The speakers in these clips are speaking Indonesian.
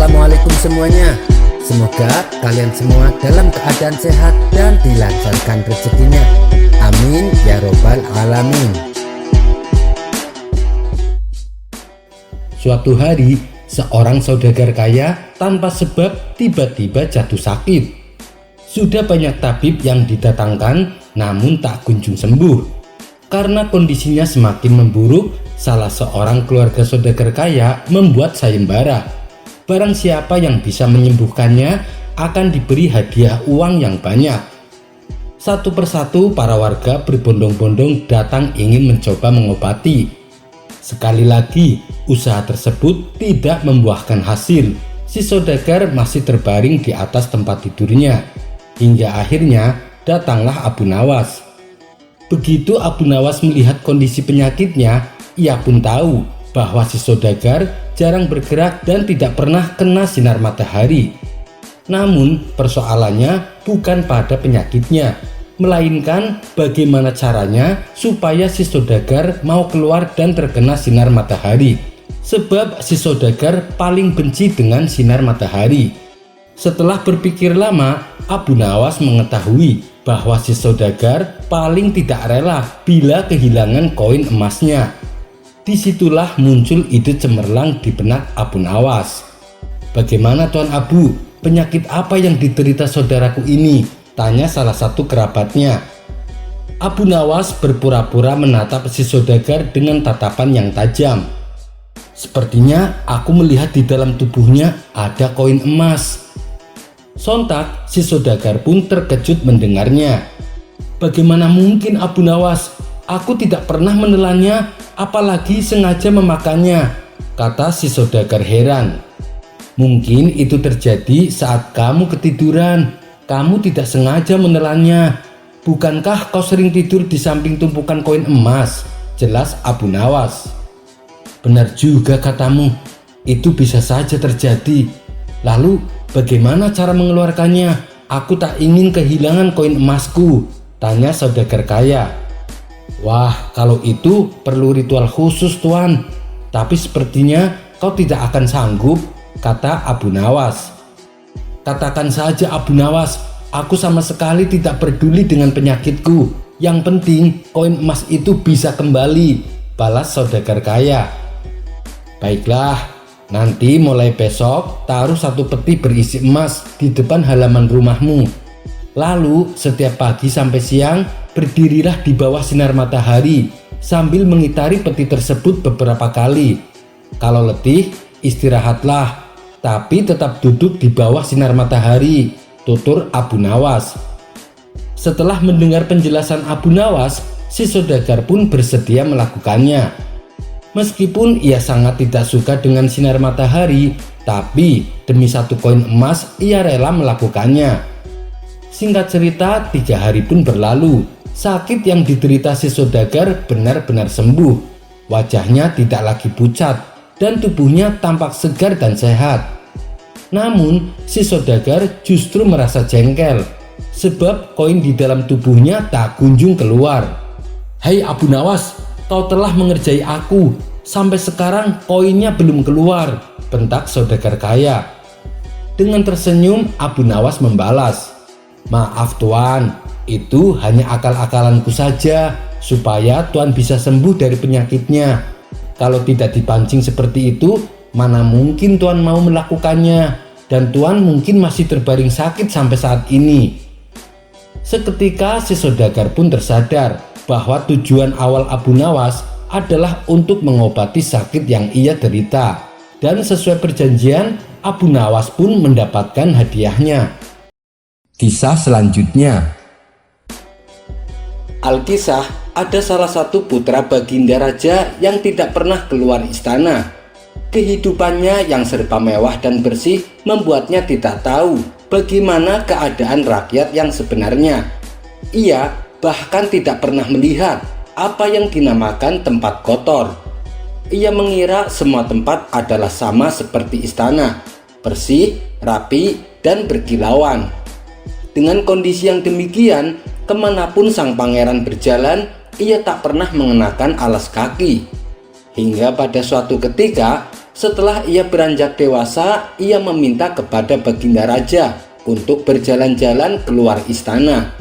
Assalamualaikum semuanya. Semoga kalian semua dalam keadaan sehat dan dilancarkan rezekinya. Amin ya robbal alamin. Suatu hari, seorang saudagar kaya tanpa sebab tiba-tiba jatuh sakit. Sudah banyak tabib yang didatangkan, namun tak kunjung sembuh. Karena kondisinya semakin memburuk, salah seorang keluarga saudagar kaya membuat sayembara. Barang siapa yang bisa menyembuhkannya akan diberi hadiah uang yang banyak. Satu persatu para warga berbondong-bondong datang ingin mencoba mengobati. Sekali lagi, usaha tersebut tidak membuahkan hasil. Si saudagar masih terbaring di atas tempat tidurnya. Hingga akhirnya datanglah Abu Nawas. Begitu Abu Nawas melihat kondisi penyakitnya, ia pun tahu bahwa si saudagar jarang bergerak dan tidak pernah kena sinar matahari. Namun persoalannya bukan pada penyakitnya, melainkan bagaimana caranya supaya si saudagar mau keluar dan terkena sinar matahari. Sebab si saudagar paling benci dengan sinar matahari. Setelah berpikir lama, Abu Nawas mengetahui bahwa si saudagar paling tidak rela bila kehilangan koin emasnya. Disitulah muncul ide cemerlang di benak Abu Nawas. "Bagaimana Tuan Abu, penyakit apa yang diderita saudaraku ini?" tanya salah satu kerabatnya. Abu Nawas berpura-pura menatap si saudagar dengan tatapan yang tajam. "Sepertinya aku melihat di dalam tubuhnya ada koin emas." Sontak si saudagar pun terkejut mendengarnya. "Bagaimana mungkin Abu Nawas? Aku tidak pernah menelannya, apalagi sengaja memakannya," kata si saudagar heran. "Mungkin itu terjadi saat kamu ketiduran. Kamu tidak sengaja menelannya. Bukankah kau sering tidur di samping tumpukan koin emas?" jelas Abu Nawas. "Benar juga katamu, itu bisa saja terjadi. Lalu bagaimana cara mengeluarkannya? Aku tak ingin kehilangan koin emasku," tanya saudagar kaya. "Wah, kalau itu perlu ritual khusus Tuan. Tapi sepertinya kau tidak akan sanggup," kata Abu Nawas. "Katakan saja Abu Nawas, aku sama sekali tidak peduli dengan penyakitku. Yang penting koin emas itu bisa kembali," balas saudagar kaya. "Baiklah, nanti mulai besok taruh satu peti berisi emas di depan halaman rumahmu. Lalu setiap pagi sampai siang berdirilah di bawah sinar matahari sambil mengitari peti tersebut beberapa kali. Kalau letih, istirahatlah, tapi tetap duduk di bawah sinar matahari," tutur Abu Nawas. Setelah mendengar penjelasan Abu Nawas, si saudagar pun bersedia melakukannya. Meskipun ia sangat tidak suka dengan sinar matahari, tapi demi satu koin emas ia rela melakukannya. Singkat cerita, 3 hari pun berlalu. Sakit yang diderita si saudagar benar-benar sembuh. Wajahnya tidak lagi pucat dan tubuhnya tampak segar dan sehat. Namun si saudagar justru merasa jengkel sebab koin di dalam tubuhnya tak kunjung keluar. "Hei Abu Nawas, kau telah mengerjai aku. Sampai sekarang koinnya belum keluar," bentak saudagar kaya. Dengan tersenyum Abu Nawas membalas, "Maaf Tuan, itu hanya akal-akalanku saja supaya Tuan bisa sembuh dari penyakitnya. Kalau tidak dipancing seperti itu, mana mungkin Tuan mau melakukannya, dan Tuan mungkin masih terbaring sakit sampai saat ini." Seketika si saudagar pun tersadar bahwa tujuan awal Abu Nawas adalah untuk mengobati sakit yang ia derita. Dan sesuai perjanjian, Abu Nawas pun mendapatkan hadiahnya. Kisah selanjutnya. Alkisah, ada salah satu putra Baginda Raja yang tidak pernah keluar istana. Kehidupannya yang serba mewah dan bersih membuatnya tidak tahu bagaimana keadaan rakyat yang sebenarnya. Ia bahkan tidak pernah melihat apa yang dinamakan tempat kotor. Ia mengira semua tempat adalah sama seperti istana, bersih, rapi, dan berkilauan. Dengan kondisi yang demikian, kemanapun sang pangeran berjalan, ia tak pernah mengenakan alas kaki. Hingga pada suatu ketika, setelah ia beranjak dewasa, ia meminta kepada Baginda Raja untuk berjalan-jalan keluar istana.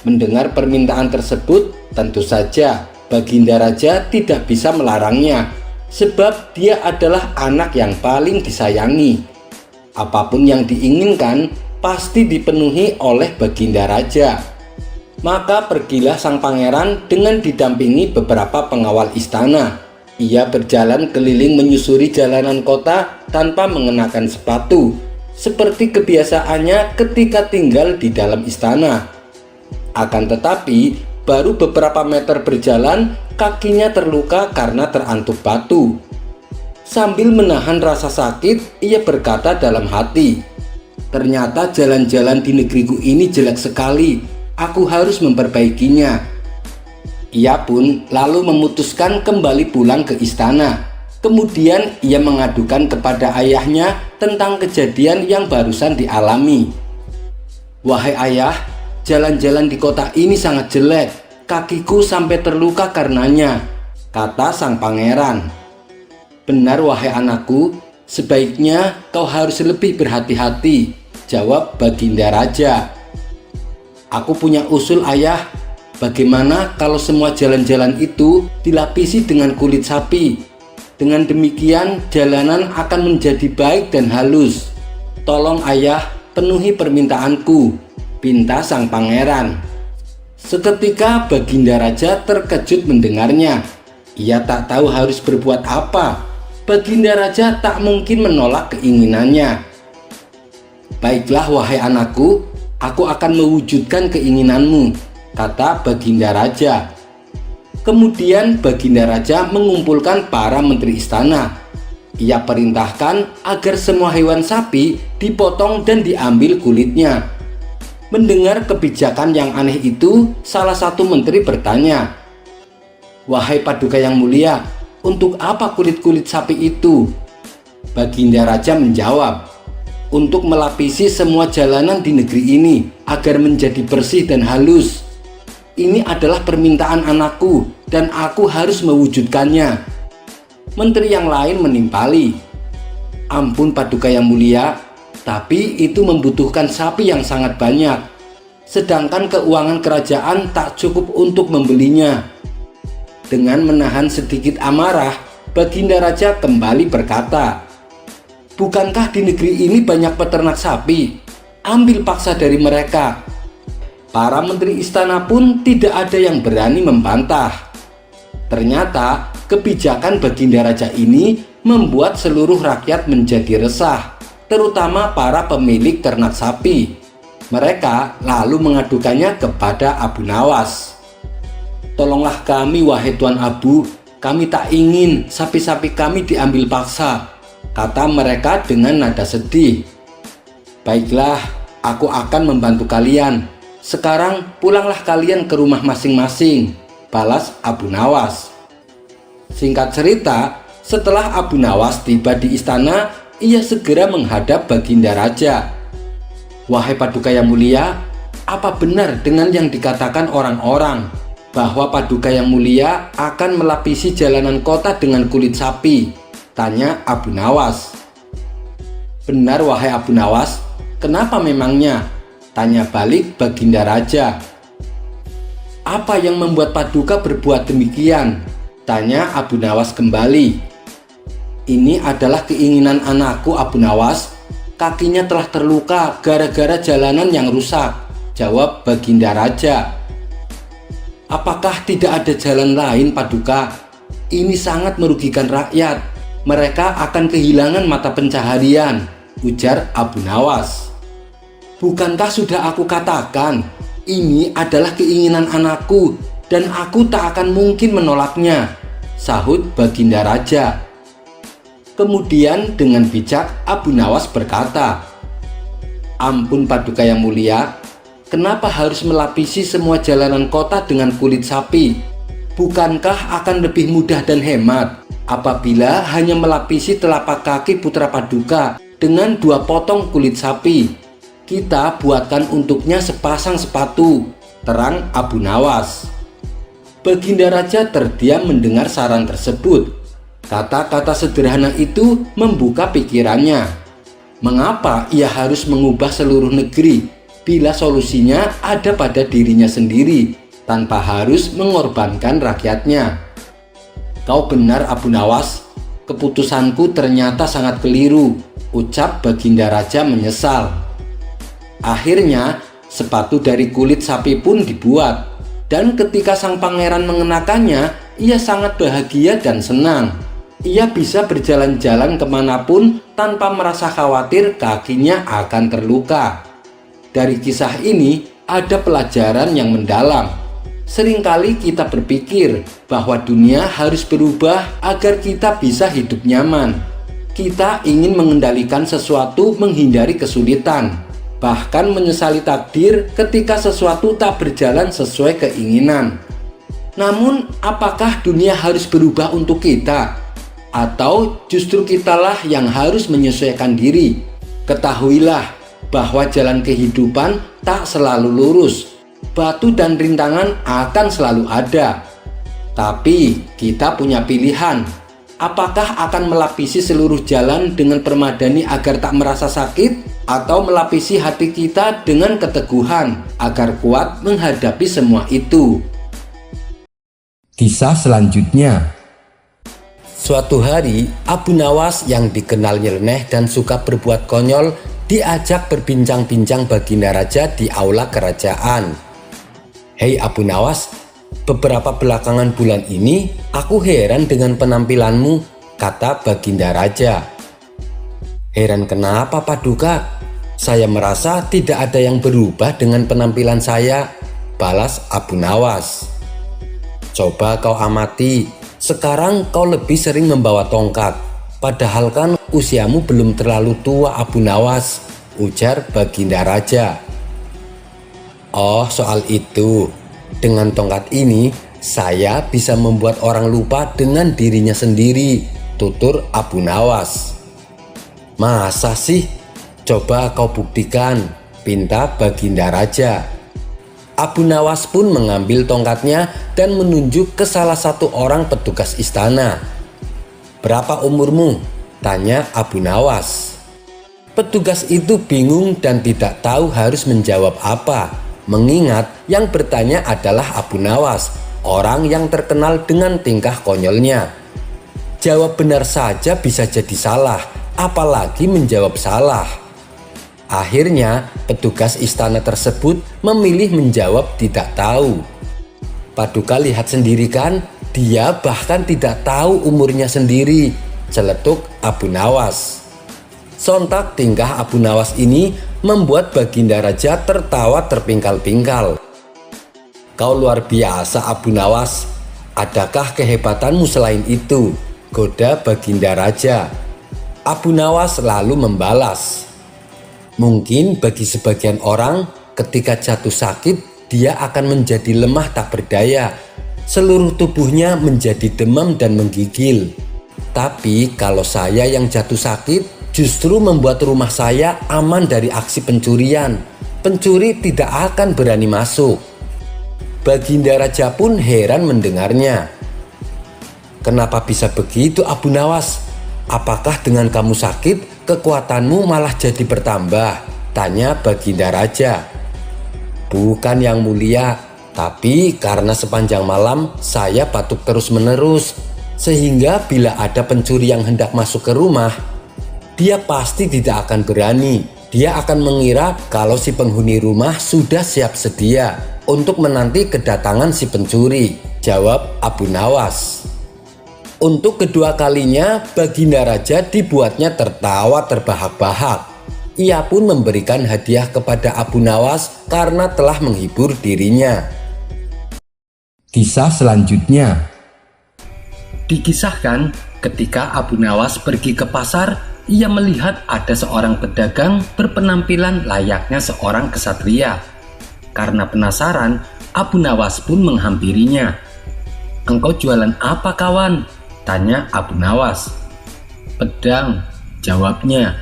Mendengar permintaan tersebut, tentu saja Baginda Raja tidak bisa melarangnya, sebab dia adalah anak yang paling disayangi. Apapun yang diinginkan pasti dipenuhi oleh Baginda Raja. Maka pergilah sang pangeran dengan didampingi beberapa pengawal istana. Ia berjalan keliling menyusuri jalanan kota tanpa mengenakan sepatu, seperti kebiasaannya ketika tinggal di dalam istana. Akan tetapi, baru beberapa meter berjalan, kakinya terluka karena terantuk batu. Sambil menahan rasa sakit, ia berkata dalam hati, "Ternyata jalan-jalan di negeriku ini jelek sekali, aku harus memperbaikinya." Ia pun lalu memutuskan kembali pulang ke istana. Kemudian ia mengadukan kepada ayahnya tentang kejadian yang barusan dialami. "Wahai ayah, jalan-jalan di kota ini sangat jelek, kakiku sampai terluka karenanya," kata sang pangeran. "Benar wahai anakku, sebaiknya kau harus lebih berhati-hati," jawab Baginda Raja. "Aku punya usul ayah. Bagaimana kalau semua jalan-jalan itu dilapisi dengan kulit sapi? Dengan demikian jalanan akan menjadi baik dan halus. Tolong ayah, penuhi permintaanku," pinta sang pangeran. Seketika Baginda Raja terkejut mendengarnya. Ia tak tahu harus berbuat apa. Baginda Raja tak mungkin menolak keinginannya. "Baiklah wahai anakku, aku akan mewujudkan keinginanmu," kata Baginda Raja. Kemudian Baginda Raja mengumpulkan para menteri istana. Ia perintahkan agar semua hewan sapi dipotong dan diambil kulitnya. Mendengar kebijakan yang aneh itu, salah satu menteri bertanya, "Wahai Paduka yang mulia, untuk apa kulit-kulit sapi itu?" Baginda Raja menjawab, "Untuk melapisi semua jalanan di negeri ini agar menjadi bersih dan halus. Ini adalah permintaan anakku dan aku harus mewujudkannya." Menteri yang lain menimpali, "Ampun Paduka yang mulia, tapi itu membutuhkan sapi yang sangat banyak. Sedangkan keuangan kerajaan tak cukup untuk membelinya." Dengan menahan sedikit amarah, Baginda Raja kembali berkata, "Bukankah di negeri ini banyak peternak sapi? Ambil paksa dari mereka." Para menteri istana pun tidak ada yang berani membantah. Ternyata kebijakan Baginda Raja ini membuat seluruh rakyat menjadi resah, terutama para pemilik ternak sapi. Mereka lalu mengadukannya kepada Abu Nawas. "Tolonglah kami wahai Tuan Abu, kami tak ingin sapi-sapi kami diambil paksa," kata mereka dengan nada sedih. "Baiklah, aku akan membantu kalian. Sekarang pulanglah kalian ke rumah masing-masing," balas Abu Nawas. Singkat cerita, setelah Abu Nawas tiba di istana, ia segera menghadap Baginda Raja. "Wahai Paduka yang mulia, apa benar dengan yang dikatakan orang-orang bahwa Paduka yang mulia akan melapisi jalanan kota dengan kulit sapi?" tanya Abu Nawas. "Benar wahai Abu Nawas, kenapa memangnya?" tanya balik Baginda Raja. "Apa yang membuat Paduka berbuat demikian?" tanya Abu Nawas kembali. "Ini adalah keinginan anakku Abu Nawas. Kakinya telah terluka gara-gara jalanan yang rusak," jawab Baginda Raja. "Apakah tidak ada jalan lain Paduka? Ini sangat merugikan rakyat. Mereka akan kehilangan mata pencaharian," ujar Abu Nawas. "Bukankah sudah aku katakan, ini adalah keinginan anakku dan aku tak akan mungkin menolaknya," sahut Baginda Raja. Kemudian dengan bijak Abu Nawas berkata, "Ampun Paduka yang mulia, kenapa harus melapisi semua jalanan kota dengan kulit sapi? Bukankah akan lebih mudah dan hemat apabila hanya melapisi telapak kaki putra Paduka dengan 2 potong kulit sapi? Kita buatkan untuknya sepasang sepatu," terang Abu Nawas. Baginda Raja terdiam mendengar saran tersebut. Kata-kata sederhana itu membuka pikirannya. Mengapa ia harus mengubah seluruh negeri bila solusinya ada pada dirinya sendiri tanpa harus mengorbankan rakyatnya? Kau benar Abu Nawas, keputusanku ternyata sangat keliru, ucap Baginda Raja menyesal. Akhirnya sepatu dari kulit sapi pun dibuat, dan ketika sang pangeran mengenakannya, ia sangat bahagia dan senang. Ia bisa berjalan-jalan kemanapun tanpa merasa khawatir kakinya akan terluka. Dari kisah ini ada pelajaran yang mendalam. Seringkali kita berpikir bahwa dunia harus berubah agar kita bisa hidup nyaman. Kita ingin mengendalikan sesuatu, menghindari kesulitan, bahkan menyesali takdir ketika sesuatu tak berjalan sesuai keinginan. Namun, apakah dunia harus berubah untuk kita? Atau justru kitalah yang harus menyesuaikan diri? Ketahuilah bahwa jalan kehidupan tak selalu lurus. Batu dan rintangan akan selalu ada. Tapi kita punya pilihan. Apakah akan melapisi seluruh jalan dengan permadani agar tak merasa sakit? Atau melapisi hati kita dengan keteguhan agar kuat menghadapi semua itu? Kisah selanjutnya. Suatu hari, Abu Nawas yang dikenal nyeleneh dan suka berbuat konyol diajak berbincang-bincang Baginda Raja di aula kerajaan. "Hei Abu Nawas, beberapa belakangan bulan ini aku heran dengan penampilanmu," kata Baginda Raja. "Heran kenapa Paduka? Saya merasa tidak ada yang berubah dengan penampilan saya," balas Abu Nawas. "Coba kau amati. Sekarang kau lebih sering membawa tongkat, padahal kan usiamu belum terlalu tua Abu Nawas," ujar Baginda Raja. "Oh, soal itu. Dengan tongkat ini, saya bisa membuat orang lupa dengan dirinya sendiri," tutur Abu Nawas. "Masa sih? Coba kau buktikan," pinta Baginda Raja. Abu Nawas pun mengambil tongkatnya dan menunjuk ke salah satu orang petugas istana. "Berapa umurmu?" tanya Abu Nawas. Petugas itu bingung dan tidak tahu harus menjawab apa, mengingat yang bertanya adalah Abu Nawas, orang yang terkenal dengan tingkah konyolnya. Jawab benar saja bisa jadi salah, apalagi menjawab salah. Akhirnya, petugas istana tersebut memilih menjawab tidak tahu. "Paduka lihat sendiri kan, dia bahkan tidak tahu umurnya sendiri," celetuk Abu Nawas. Sontak tingkah Abu Nawas ini membuat Baginda Raja tertawa terpingkal-pingkal. "Kau luar biasa Abu Nawas, adakah kehebatanmu selain itu?" goda Baginda Raja. Abu Nawas lalu membalas, "Mungkin bagi sebagian orang, ketika jatuh sakit, dia akan menjadi lemah tak berdaya. Seluruh tubuhnya menjadi demam dan menggigil. Tapi kalau saya yang jatuh sakit, justru membuat rumah saya aman dari aksi pencurian. Pencuri tidak akan berani masuk." Baginda Raja pun heran mendengarnya. "Kenapa bisa begitu Abu Nawas? Apakah dengan kamu sakit, kekuatanmu malah jadi bertambah?" tanya Baginda Raja. "Bukan yang mulia, tapi karena sepanjang malam saya batuk terus-menerus, sehingga bila ada pencuri yang hendak masuk ke rumah, dia pasti tidak akan berani. Dia akan mengira kalau si penghuni rumah sudah siap sedia untuk menanti kedatangan si pencuri," jawab Abu Nawas. Untuk kedua kalinya, Baginda Raja dibuatnya tertawa terbahak-bahak. Ia pun memberikan hadiah kepada Abu Nawas karena telah menghibur dirinya. Kisah selanjutnya. Dikisahkan ketika Abu Nawas pergi ke pasar, ia melihat ada seorang pedagang berpenampilan layaknya seorang kesatria. Karena penasaran, Abu Nawas pun menghampirinya. "Engkau jualan apa kawan?" tanya Abu Nawas. "Pedang," jawabnya.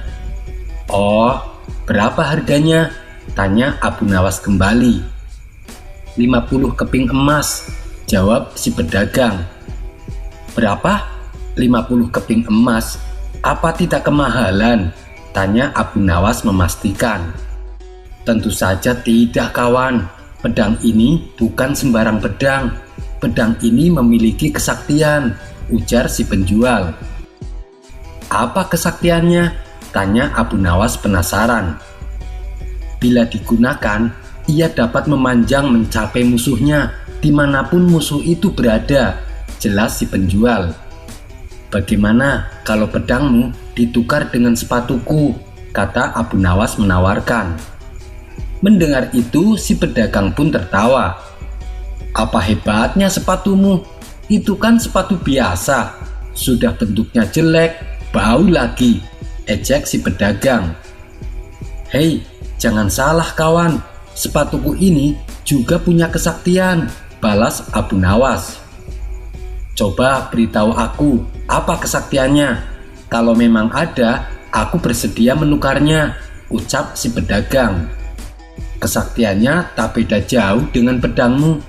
"Oh, berapa harganya?" tanya Abu Nawas kembali. 50 keping emas, jawab si pedagang. "Berapa?" 50 keping emas, apa tidak kemahalan? Tanya Abu Nawas memastikan. Tentu saja tidak, kawan. Pedang ini bukan sembarang pedang. Pedang ini memiliki kesaktian, ujar si penjual. Apa kesaktiannya? Tanya Abu Nawas penasaran. Bila digunakan, ia dapat memanjang mencapai musuhnya dimanapun musuh itu berada, jelas si penjual. Bagaimana kalau pedangmu ditukar dengan sepatuku? Kata Abu Nawas menawarkan. Mendengar itu, si pedagang pun tertawa. Apa hebatnya sepatumu? Itu kan sepatu biasa. Sudah bentuknya jelek, bau lagi, ejek si pedagang. Hei, jangan salah kawan. Sepatuku ini juga punya kesaktian, balas Abu Nawas. Coba beritahu aku, apa kesaktiannya? Kalau memang ada, aku bersedia menukarnya, ucap si pedagang. Kesaktiannya tak beda jauh dengan pedangmu.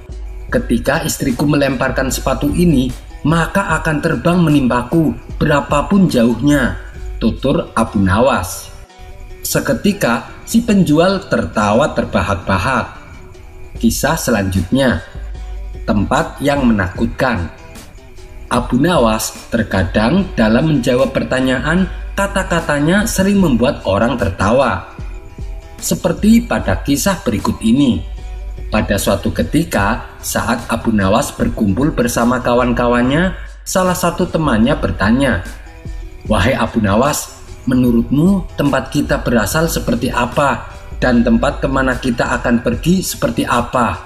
Ketika istriku melemparkan sepatu ini, maka akan terbang menimpaku berapapun jauhnya, tutur Abu Nawas. Seketika si penjual tertawa terbahak-bahak. Kisah selanjutnya, tempat yang menakutkan. Abu Nawas terkadang dalam menjawab pertanyaan, kata-katanya sering membuat orang tertawa. Seperti pada kisah berikut ini. Pada suatu ketika, saat Abu Nawas berkumpul bersama kawan-kawannya, salah satu temannya bertanya, "Wahai Abu Nawas, menurutmu tempat kita berasal seperti apa? Dan tempat kemana kita akan pergi seperti apa?"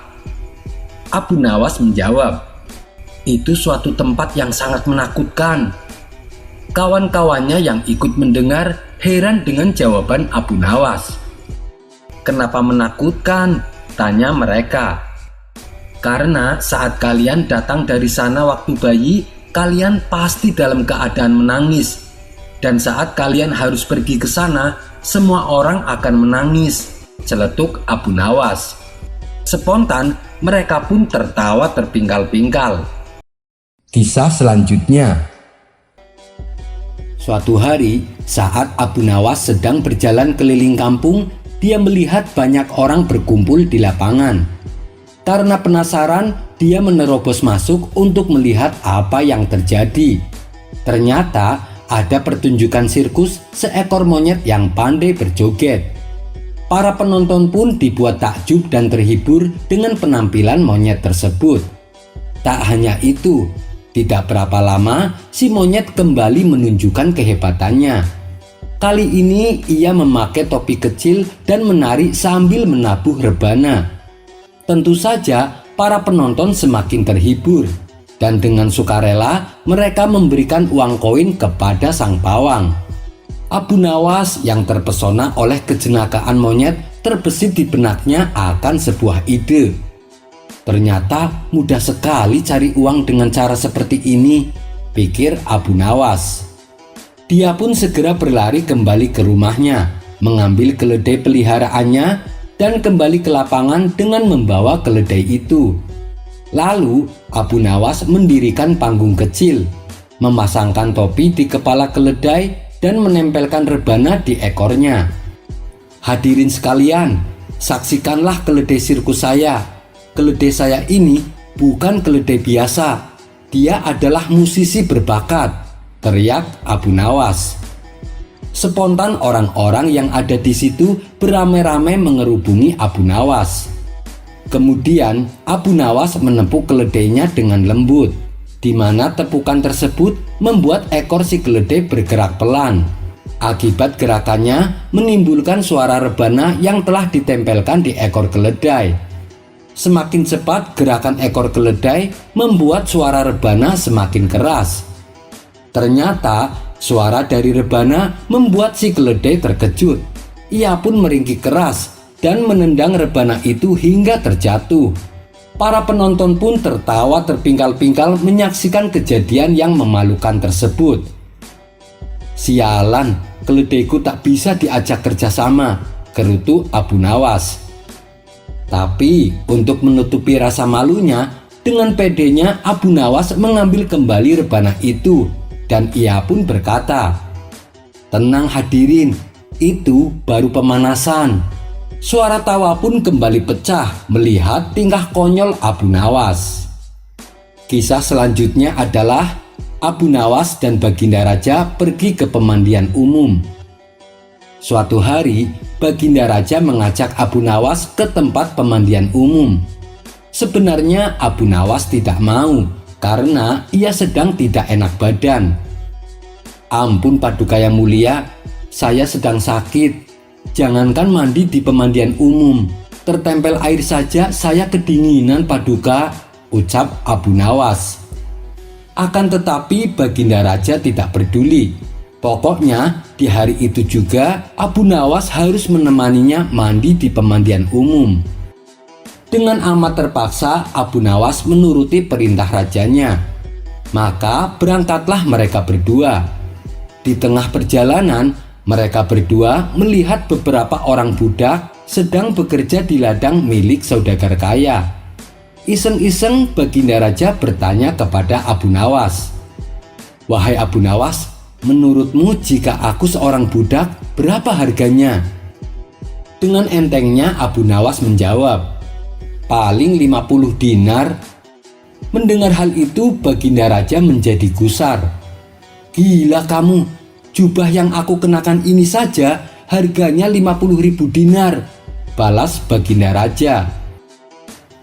Abu Nawas menjawab, "Itu suatu tempat yang sangat menakutkan." Kawan-kawannya yang ikut mendengar heran dengan jawaban Abu Nawas. "Kenapa menakutkan?" tanya mereka. "Karena saat kalian datang dari sana waktu bayi, kalian pasti dalam keadaan menangis. Dan saat kalian harus pergi ke sana, semua orang akan menangis," celetuk Abu Nawas. Spontan, mereka pun tertawa terpingkal-pingkal. Kisah selanjutnya. Suatu hari, saat Abu Nawas sedang berjalan keliling kampung, dia melihat banyak orang berkumpul di lapangan. Karena penasaran, dia menerobos masuk untuk melihat apa yang terjadi. Ternyata ada pertunjukan sirkus seekor monyet yang pandai berjoget. Para penonton pun dibuat takjub dan terhibur dengan penampilan monyet tersebut. Tak hanya itu, tidak berapa lama si monyet kembali menunjukkan kehebatannya. Kali ini ia memakai topi kecil dan menari sambil menabuh rebana. Tentu saja para penonton semakin terhibur, dan dengan sukarela mereka memberikan uang koin kepada sang pawang. Abu Nawas yang terpesona oleh kejenakaan monyet terbesit di benaknya akan sebuah ide. Ternyata mudah sekali cari uang dengan cara seperti ini, pikir Abu Nawas. Dia pun segera berlari kembali ke rumahnya, mengambil keledai peliharaannya dan kembali ke lapangan dengan membawa keledai itu. Lalu Abu Nawas mendirikan panggung kecil, memasangkan topi di kepala keledai dan menempelkan rebana di ekornya. "Hadirin sekalian, saksikanlah keledai sirkus saya. Keledai saya ini bukan keledai biasa. Dia adalah musisi berbakat," teriak Abu Nawas. Spontan orang-orang yang ada di situ beramai-ramai mengerubungi Abu Nawas. Kemudian Abu Nawas menepuk keledainya dengan lembut, di mana tepukan tersebut membuat ekor si keledai bergerak pelan. Akibat gerakannya menimbulkan suara rebana yang telah ditempelkan di ekor keledai. Semakin cepat gerakan ekor keledai membuat suara rebana semakin keras. Ternyata suara dari rebana membuat si keledai terkejut. Ia pun meringkik keras dan menendang rebana itu hingga terjatuh. Para penonton pun tertawa terpingkal-pingkal menyaksikan kejadian yang memalukan tersebut. "Sialan, keledaiku tak bisa diajak kerjasama," gerutu Abu Nawas. Tapi untuk menutupi rasa malunya, dengan pedenya Abu Nawas mengambil kembali rebana itu dan ia pun berkata, "Tenang hadirin, itu baru pemanasan." Suara tawa pun kembali pecah melihat tingkah konyol Abu Nawas. Kisah selanjutnya adalah Abu Nawas dan Baginda Raja pergi ke pemandian umum. Suatu hari, Baginda Raja mengajak Abu Nawas ke tempat pemandian umum. Sebenarnya Abu Nawas tidak mau karena ia sedang tidak enak badan. "Ampun Paduka yang mulia, saya sedang sakit. Jangankan mandi di pemandian umum, tertempel air saja saya kedinginan Paduka," ucap Abu Nawas. Akan tetapi Baginda Raja tidak peduli. Pokoknya di hari itu juga Abu Nawas harus menemaninya mandi di pemandian umum. Dengan amat terpaksa Abu Nawas menuruti perintah rajanya. Maka berangkatlah mereka berdua. Di tengah perjalanan mereka berdua melihat beberapa orang budak sedang bekerja di ladang milik saudagar kaya. Iseng-iseng Baginda Raja bertanya kepada Abu Nawas, "Wahai Abu Nawas, menurutmu jika aku seorang budak, berapa harganya?" Dengan entengnya Abu Nawas menjawab, "Paling 50 dinar." Mendengar hal itu Baginda Raja menjadi gusar. "Gila kamu, jubah yang aku kenakan ini saja harganya 50.000 dinar," balas Baginda Raja.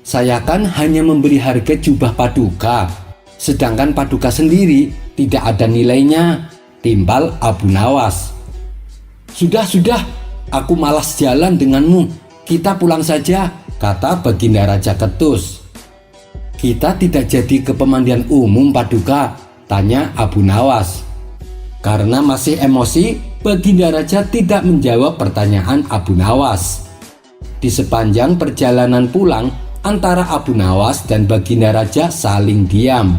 "Saya kan hanya memberi harga jubah Paduka, sedangkan Paduka sendiri tidak ada nilainya," timpal Abu Nawas. Sudah, aku malas jalan denganmu. Kita pulang saja," kata Baginda Raja ketus. "Kita tidak jadi ke pemandian umum Paduka?" tanya Abu Nawas. Karena masih emosi, Baginda Raja tidak menjawab pertanyaan Abu Nawas. Di sepanjang perjalanan pulang, antara Abu Nawas dan Baginda Raja saling diam.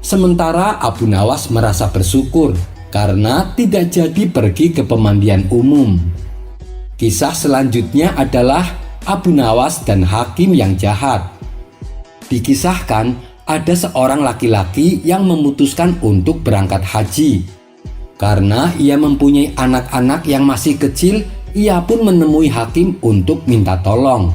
Sementara Abu Nawas merasa bersyukur karena tidak jadi pergi ke pemandian umum. Kisah selanjutnya adalah Abu Nawas dan hakim yang jahat. Dikisahkan ada seorang laki-laki yang memutuskan untuk berangkat haji. Karena ia mempunyai anak-anak yang masih kecil, ia pun menemui hakim untuk minta tolong.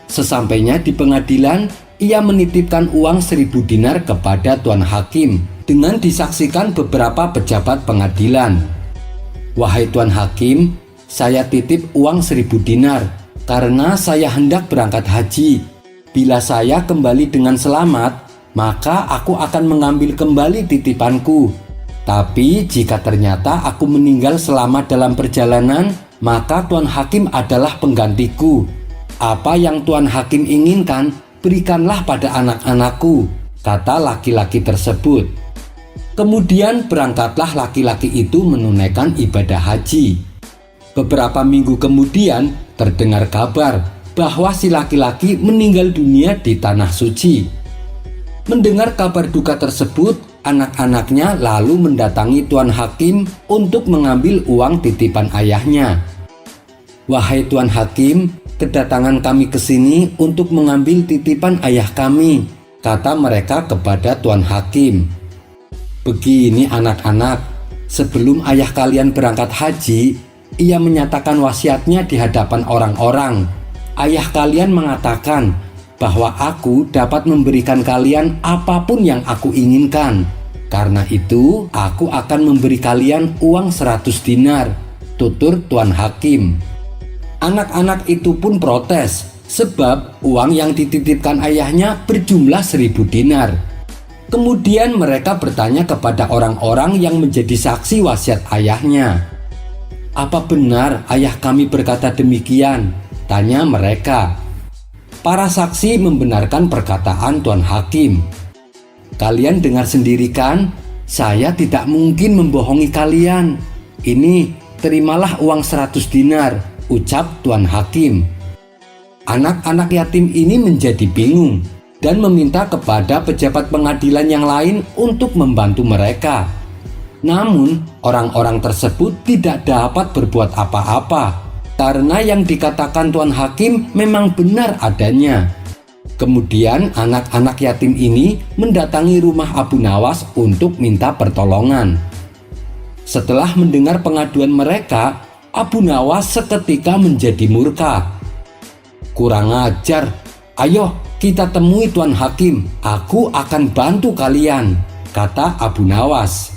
Sesampainya di pengadilan, ia menitipkan uang 1.000 dinar kepada Tuan Hakim dengan disaksikan beberapa pejabat pengadilan. "Wahai Tuan Hakim, saya titip uang 1.000 dinar karena saya hendak berangkat haji. Bila saya kembali dengan selamat, maka aku akan mengambil kembali titipanku. Tapi jika ternyata aku meninggal selama dalam perjalanan, maka Tuan Hakim adalah penggantiku. Apa yang Tuan Hakim inginkan, berikanlah pada anak-anakku," kata laki-laki tersebut. Kemudian berangkatlah laki-laki itu menunaikan ibadah haji. Beberapa minggu kemudian terdengar kabar bahwa si laki-laki meninggal dunia di Tanah Suci. Mendengar kabar duka tersebut, anak-anaknya lalu mendatangi Tuan Hakim untuk mengambil uang titipan ayahnya. "Wahai Tuan Hakim, kedatangan kami ke sini untuk mengambil titipan ayah kami," kata mereka kepada Tuan Hakim. "Begini anak-anak, sebelum ayah kalian berangkat haji, ia menyatakan wasiatnya di hadapan orang-orang. Ayah kalian mengatakan bahwa aku dapat memberikan kalian apapun yang aku inginkan. Karena itu, aku akan memberi kalian uang 100 dinar, tutur Tuan Hakim. Anak-anak itu pun protes, sebab uang yang dititipkan ayahnya berjumlah 1.000 dinar. Kemudian mereka bertanya kepada orang-orang yang menjadi saksi wasiat ayahnya. "Apa benar ayah kami berkata demikian?" tanya mereka. Para saksi membenarkan perkataan Tuan Hakim. "Kalian dengar sendiri kan? Saya tidak mungkin membohongi kalian. Ini, terimalah uang 100 dinar, ucap Tuan Hakim. Anak-anak yatim ini menjadi bingung dan meminta kepada pejabat pengadilan yang lain untuk membantu mereka. Namun, orang-orang tersebut tidak dapat berbuat apa-apa karena yang dikatakan Tuan Hakim memang benar adanya. Kemudian anak-anak yatim ini mendatangi rumah Abu Nawas untuk minta pertolongan. Setelah mendengar pengaduan mereka, Abu Nawas seketika menjadi murka. "Kurang ajar, ayo kita temui Tuan Hakim, aku akan bantu kalian," kata Abu Nawas.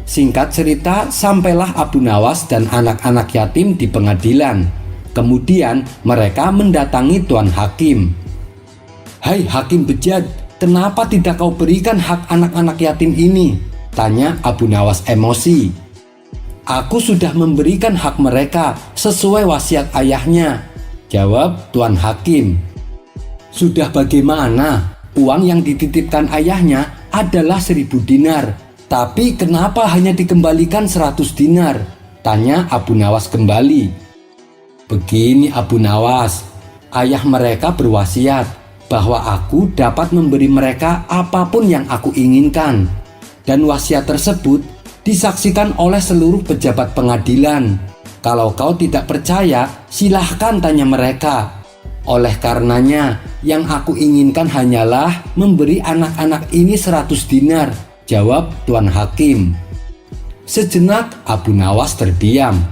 Singkat cerita, sampailah Abu Nawas dan anak-anak yatim di pengadilan. Kemudian mereka mendatangi Tuan Hakim. "Hai Hakim bejat, kenapa tidak kau berikan hak anak-anak yatim ini?" tanya Abu Nawas emosi. "Aku sudah memberikan hak mereka sesuai wasiat ayahnya," jawab Tuan Hakim. "Sudah bagaimana? Uang yang dititipkan ayahnya adalah 1000 dinar. Tapi kenapa hanya dikembalikan 100 dinar? Tanya Abu Nawas kembali. "Begini Abu Nawas, ayah mereka berwasiat bahwa aku dapat memberi mereka apapun yang aku inginkan. Dan wasiat tersebut disaksikan oleh seluruh pejabat pengadilan. Kalau kau tidak percaya, silahkan tanya mereka. Oleh karenanya, yang aku inginkan hanyalah memberi anak-anak ini 100 dinar, jawab Tuan Hakim. Sejenak Abu Nawas terdiam.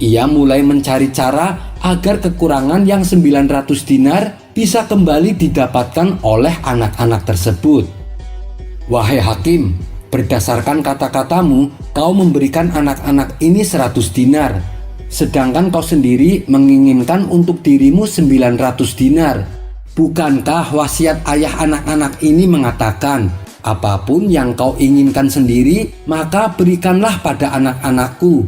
Ia mulai mencari cara agar kekurangan yang 900 dinar bisa kembali didapatkan oleh anak-anak tersebut. "Wahai Hakim, berdasarkan kata-katamu, kau memberikan anak-anak ini 100 dinar. Sedangkan kau sendiri menginginkan untuk dirimu 900 dinar. Bukankah wasiat ayah anak-anak ini mengatakan, apapun yang kau inginkan sendiri, maka berikanlah pada anak-anakku.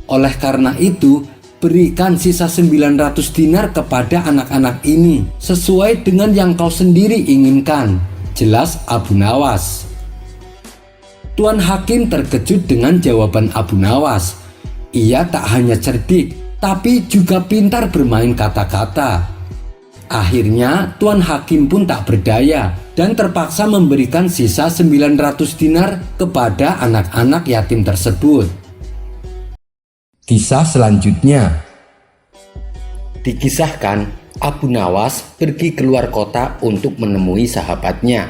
Oleh karena itu, berikan sisa 900 dinar kepada anak-anak ini, sesuai dengan yang kau sendiri inginkan," jelas Abu Nawas. Tuan Hakim terkejut dengan jawaban Abu Nawas. Ia tak hanya cerdik, tapi juga pintar bermain kata-kata. Akhirnya Tuan Hakim pun tak berdaya dan terpaksa memberikan sisa 900 dinar kepada anak-anak yatim tersebut. Kisah selanjutnya. Dikisahkan, Abu Nawas pergi keluar kota untuk menemui sahabatnya.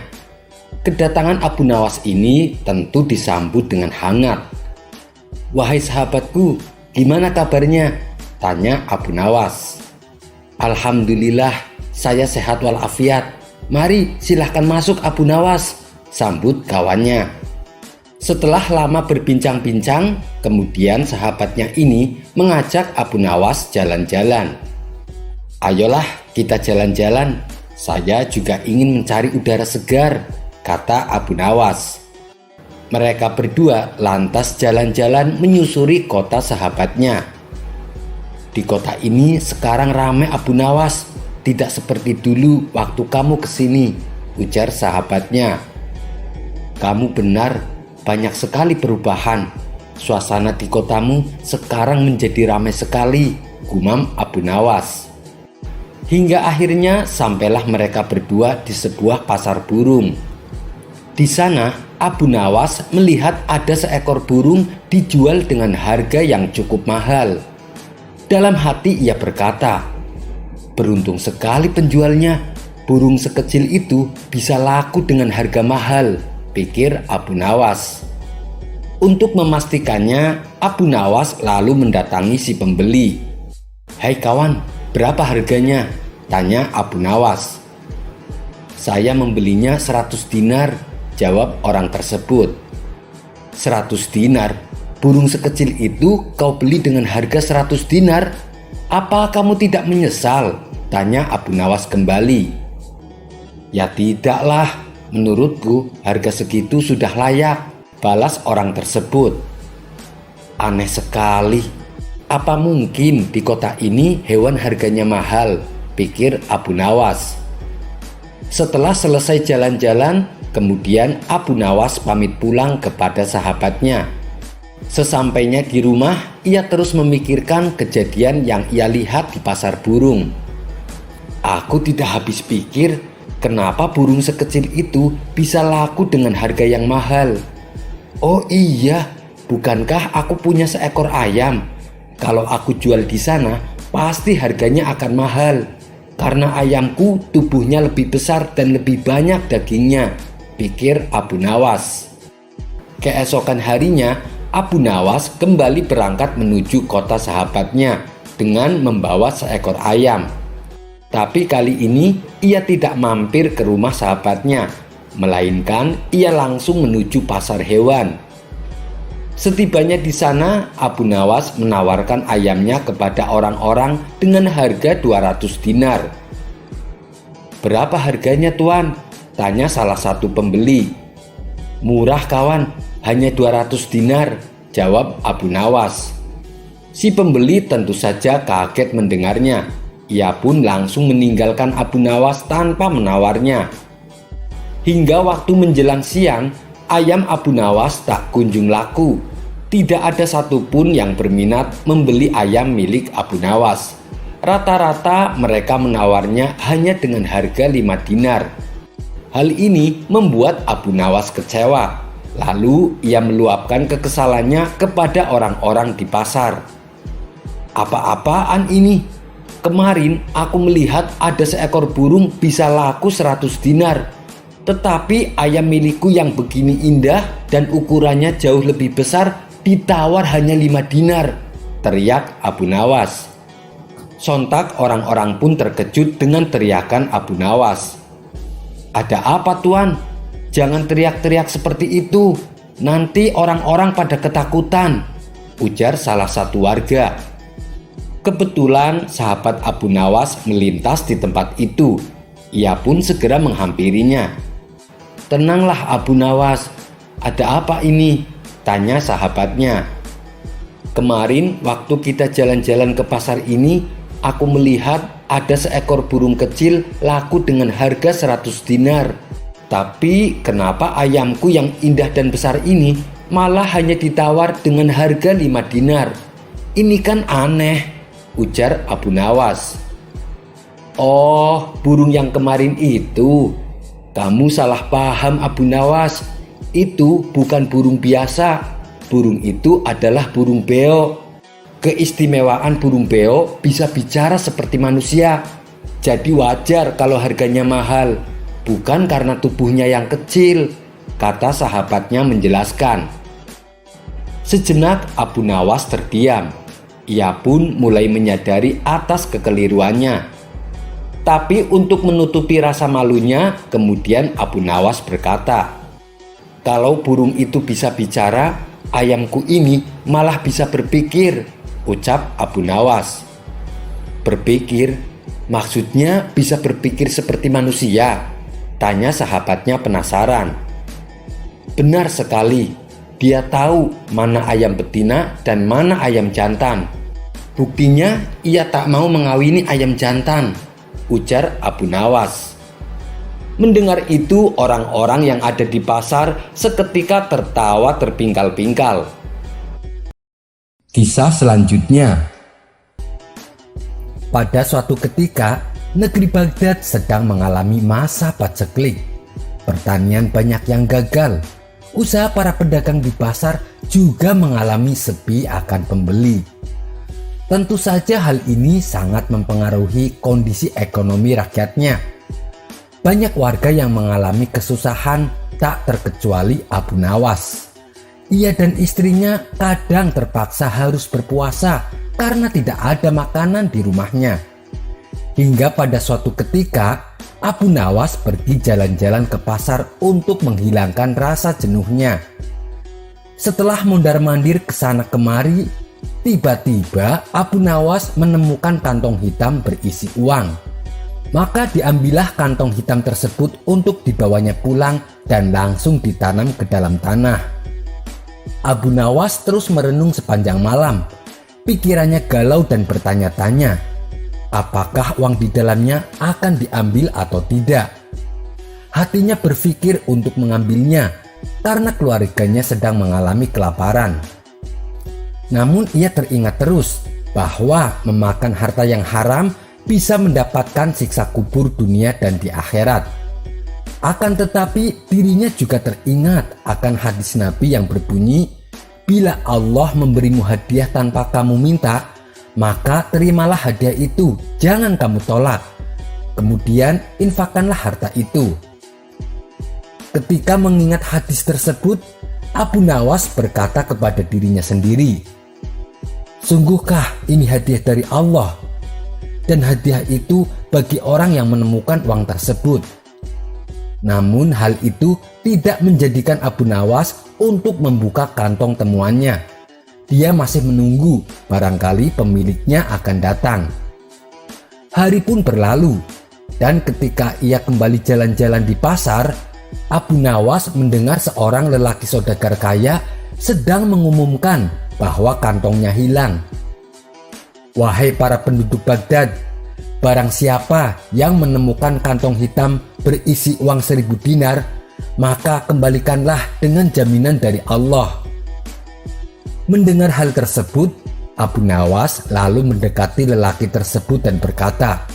Kedatangan Abu Nawas ini tentu disambut dengan hangat. "Wahai sahabatku, gimana kabarnya?" tanya Abu Nawas. "Alhamdulillah, saya sehat walafiat. Mari silahkan masuk Abu Nawas," sambut kawannya. Setelah lama berbincang-bincang, kemudian sahabatnya ini mengajak Abu Nawas jalan-jalan. "Ayolah kita jalan-jalan, saya juga ingin mencari udara segar," kata Abu Nawas. Mereka berdua lantas jalan-jalan menyusuri kota sahabatnya. "Di kota ini sekarang ramai Abu Nawas, tidak seperti dulu waktu kamu kesini," ujar sahabatnya. "Kamu benar, banyak sekali perubahan. Suasana di kotamu sekarang menjadi ramai sekali," gumam Abu Nawas. Hingga akhirnya sampailah mereka berdua di sebuah pasar burung. Di sana Abu Nawas melihat ada seekor burung dijual dengan harga yang cukup mahal. Dalam hati ia berkata, "Beruntung sekali penjualnya, burung sekecil itu bisa laku dengan harga mahal," pikir Abu Nawas. Untuk memastikannya, Abu Nawas lalu mendatangi si pembeli. "Hai kawan, berapa harganya?" tanya Abu Nawas. "Saya membelinya 100 dinar," jawab orang tersebut. 100 dinar? Burung sekecil itu kau beli dengan harga 100 dinar? Apa kamu tidak menyesal? Tanya Abu Nawas kembali. "Ya tidaklah, menurutku harga segitu sudah layak," balas orang tersebut. "Aneh sekali, apa mungkin di kota ini hewan harganya mahal?" pikir Abu Nawas. Setelah selesai jalan-jalan, kemudian Abu Nawas pamit pulang kepada sahabatnya. Sesampainya di rumah, ia terus memikirkan kejadian yang ia lihat di pasar burung. "Aku tidak habis pikir, kenapa burung sekecil itu bisa laku dengan harga yang mahal. Oh iya, bukankah aku punya seekor ayam? Kalau aku jual di sana, pasti harganya akan mahal. karena ayamku tubuhnya lebih besar dan lebih banyak dagingnya, pikir Abu Nawas. Keesokan harinya, Abu Nawas kembali berangkat menuju kota sahabatnya dengan membawa seekor ayam. Tapi kali ini ia tidak mampir ke rumah sahabatnya, melainkan ia langsung menuju pasar hewan. Setibanya di sana, Abu Nawas menawarkan ayamnya kepada orang-orang dengan harga 200 dinar. "Berapa harganya, Tuan?" tanya salah satu pembeli. "Murah kawan, hanya 200 dinar, jawab Abu Nawas. Si pembeli tentu saja kaget mendengarnya. Ia pun langsung meninggalkan Abu Nawas tanpa menawarnya. Hingga waktu menjelang siang, ayam Abu Nawas tak kunjung laku. Tidak ada satupun yang berminat membeli ayam milik Abu Nawas. Rata-rata mereka menawarnya hanya dengan harga 5 dinar. Hal ini membuat Abu Nawas kecewa. Lalu ia meluapkan kekesalannya kepada orang-orang di pasar. "Apa-apaan ini? Kemarin aku melihat ada seekor burung bisa laku 100 dinar. Tetapi ayam milikku yang begini indah dan ukurannya jauh lebih besar ditawar hanya 5 dinar, teriak Abu Nawas. Sontak orang-orang pun terkejut dengan teriakan Abu Nawas. "Ada apa, Tuan? Jangan teriak-teriak seperti itu. Nanti orang-orang pada ketakutan," ujar salah satu warga. Kebetulan sahabat Abu Nawas melintas di tempat itu. Ia pun segera menghampirinya. "Tenanglah Abu Nawas, ada apa ini?" tanya sahabatnya. "Kemarin waktu kita jalan-jalan ke pasar ini, aku melihat ada seekor burung kecil laku dengan harga 100 dinar. Tapi kenapa ayamku yang indah dan besar ini malah hanya ditawar dengan harga 5 dinar? Ini kan aneh," ujar Abu Nawas. "Oh, burung yang kemarin itu. Kamu salah paham Abu Nawas. Itu bukan burung biasa. Burung itu adalah burung beo. Keistimewaan burung beo bisa bicara seperti manusia. Jadi wajar kalau harganya mahal. Bukan karena tubuhnya yang kecil," kata sahabatnya menjelaskan. Sejenak Abu Nawas terdiam. Ia pun mulai menyadari atas kekeliruannya. Tapi untuk menutupi rasa malunya, kemudian Abu Nawas berkata, "Kalau burung itu bisa bicara, ayamku ini malah bisa berpikir," ucap Abu Nawas. "Berpikir? Maksudnya bisa berpikir seperti manusia?" tanya sahabatnya penasaran. "Benar sekali. Dia tahu mana ayam betina dan mana ayam jantan. Buktinya ia tak mau mengawini ayam jantan," ujar Abu Nawas. Mendengar itu, orang-orang yang ada di pasar seketika tertawa terpingkal-pingkal. Kisah selanjutnya. Pada suatu ketika, negeri Baghdad sedang mengalami masa paceklik. Pertanian banyak yang gagal. Usaha para pedagang di pasar juga mengalami sepi akan pembeli. Tentu saja hal ini sangat mempengaruhi kondisi ekonomi rakyatnya. Banyak warga yang mengalami kesusahan, tak terkecuali Abu Nawas. Ia dan istrinya kadang terpaksa harus berpuasa karena tidak ada makanan di rumahnya. Hingga pada suatu ketika, Abu Nawas pergi jalan-jalan ke pasar untuk menghilangkan rasa jenuhnya. Setelah mondar-mandir ke sana kemari, tiba-tiba Abu Nawas menemukan kantong hitam berisi uang. Maka diambillah kantong hitam tersebut untuk dibawanya pulang dan langsung ditanam ke dalam tanah. Abu Nawas terus merenung sepanjang malam. Pikirannya galau dan bertanya-tanya, apakah uang di dalamnya akan diambil atau tidak. Hatinya berpikir untuk mengambilnya karena keluarganya sedang mengalami kelaparan. Namun ia teringat terus bahwa memakan harta yang haram bisa mendapatkan siksa kubur dunia dan di akhirat. Akan tetapi dirinya juga teringat akan hadis Nabi yang berbunyi, "Bila Allah memberimu hadiah tanpa kamu minta, maka terimalah hadiah itu, jangan kamu tolak. Kemudian infakkanlah harta itu. Ketika mengingat hadis tersebut, Abu Nawas berkata kepada dirinya sendiri, sungguhkah ini hadiah dari Allah? Dan hadiah itu bagi orang yang menemukan uang tersebut. Namun hal itu tidak menjadikan Abu Nawas untuk membuka kantong temuannya. Dia masih menunggu, barangkali pemiliknya akan datang. Hari pun berlalu, dan ketika ia kembali jalan-jalan di pasar, Abu Nawas mendengar seorang lelaki saudagar kaya sedang mengumumkan bahwa kantongnya hilang. Wahai para penduduk Baghdad, barang siapa yang menemukan kantong hitam berisi uang 1000 dinar, maka kembalikanlah dengan jaminan dari Allah. Mendengar hal tersebut, Abu Nawas lalu mendekati lelaki tersebut dan berkata,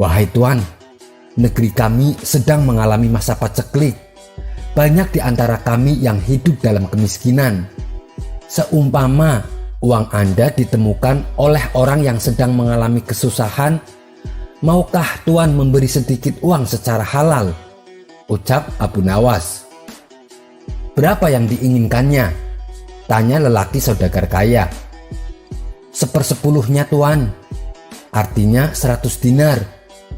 wahai tuan, negeri kami sedang mengalami masa paceklik. Banyak di antara kami yang hidup dalam kemiskinan. Seumpama uang Anda ditemukan oleh orang yang sedang mengalami kesusahan, maukah tuan memberi sedikit uang secara halal? Ucap Abu Nawas. Berapa yang diinginkannya? Tanya lelaki saudagar kaya. 1/10 tuan, artinya 100 dinar,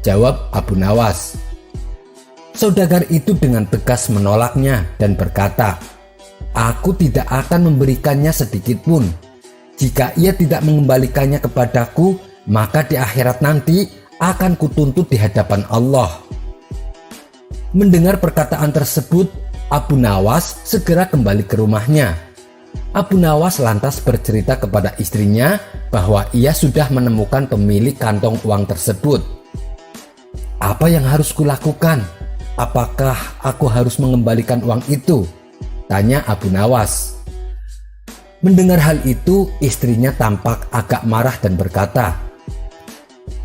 jawab Abu Nawas. Saudagar itu dengan tegas menolaknya dan berkata, aku tidak akan memberikannya sedikit pun. Jika ia tidak mengembalikannya kepadaku, maka di akhirat nanti akan kutuntut di hadapan Allah. Mendengar perkataan tersebut, Abu Nawas segera kembali ke rumahnya. Abu Nawas lantas bercerita kepada istrinya bahwa ia sudah menemukan pemilik kantong uang tersebut. Apa yang harus kulakukan? Apakah aku harus mengembalikan uang itu? Tanya Abu Nawas. Mendengar hal itu, istrinya tampak agak marah dan berkata,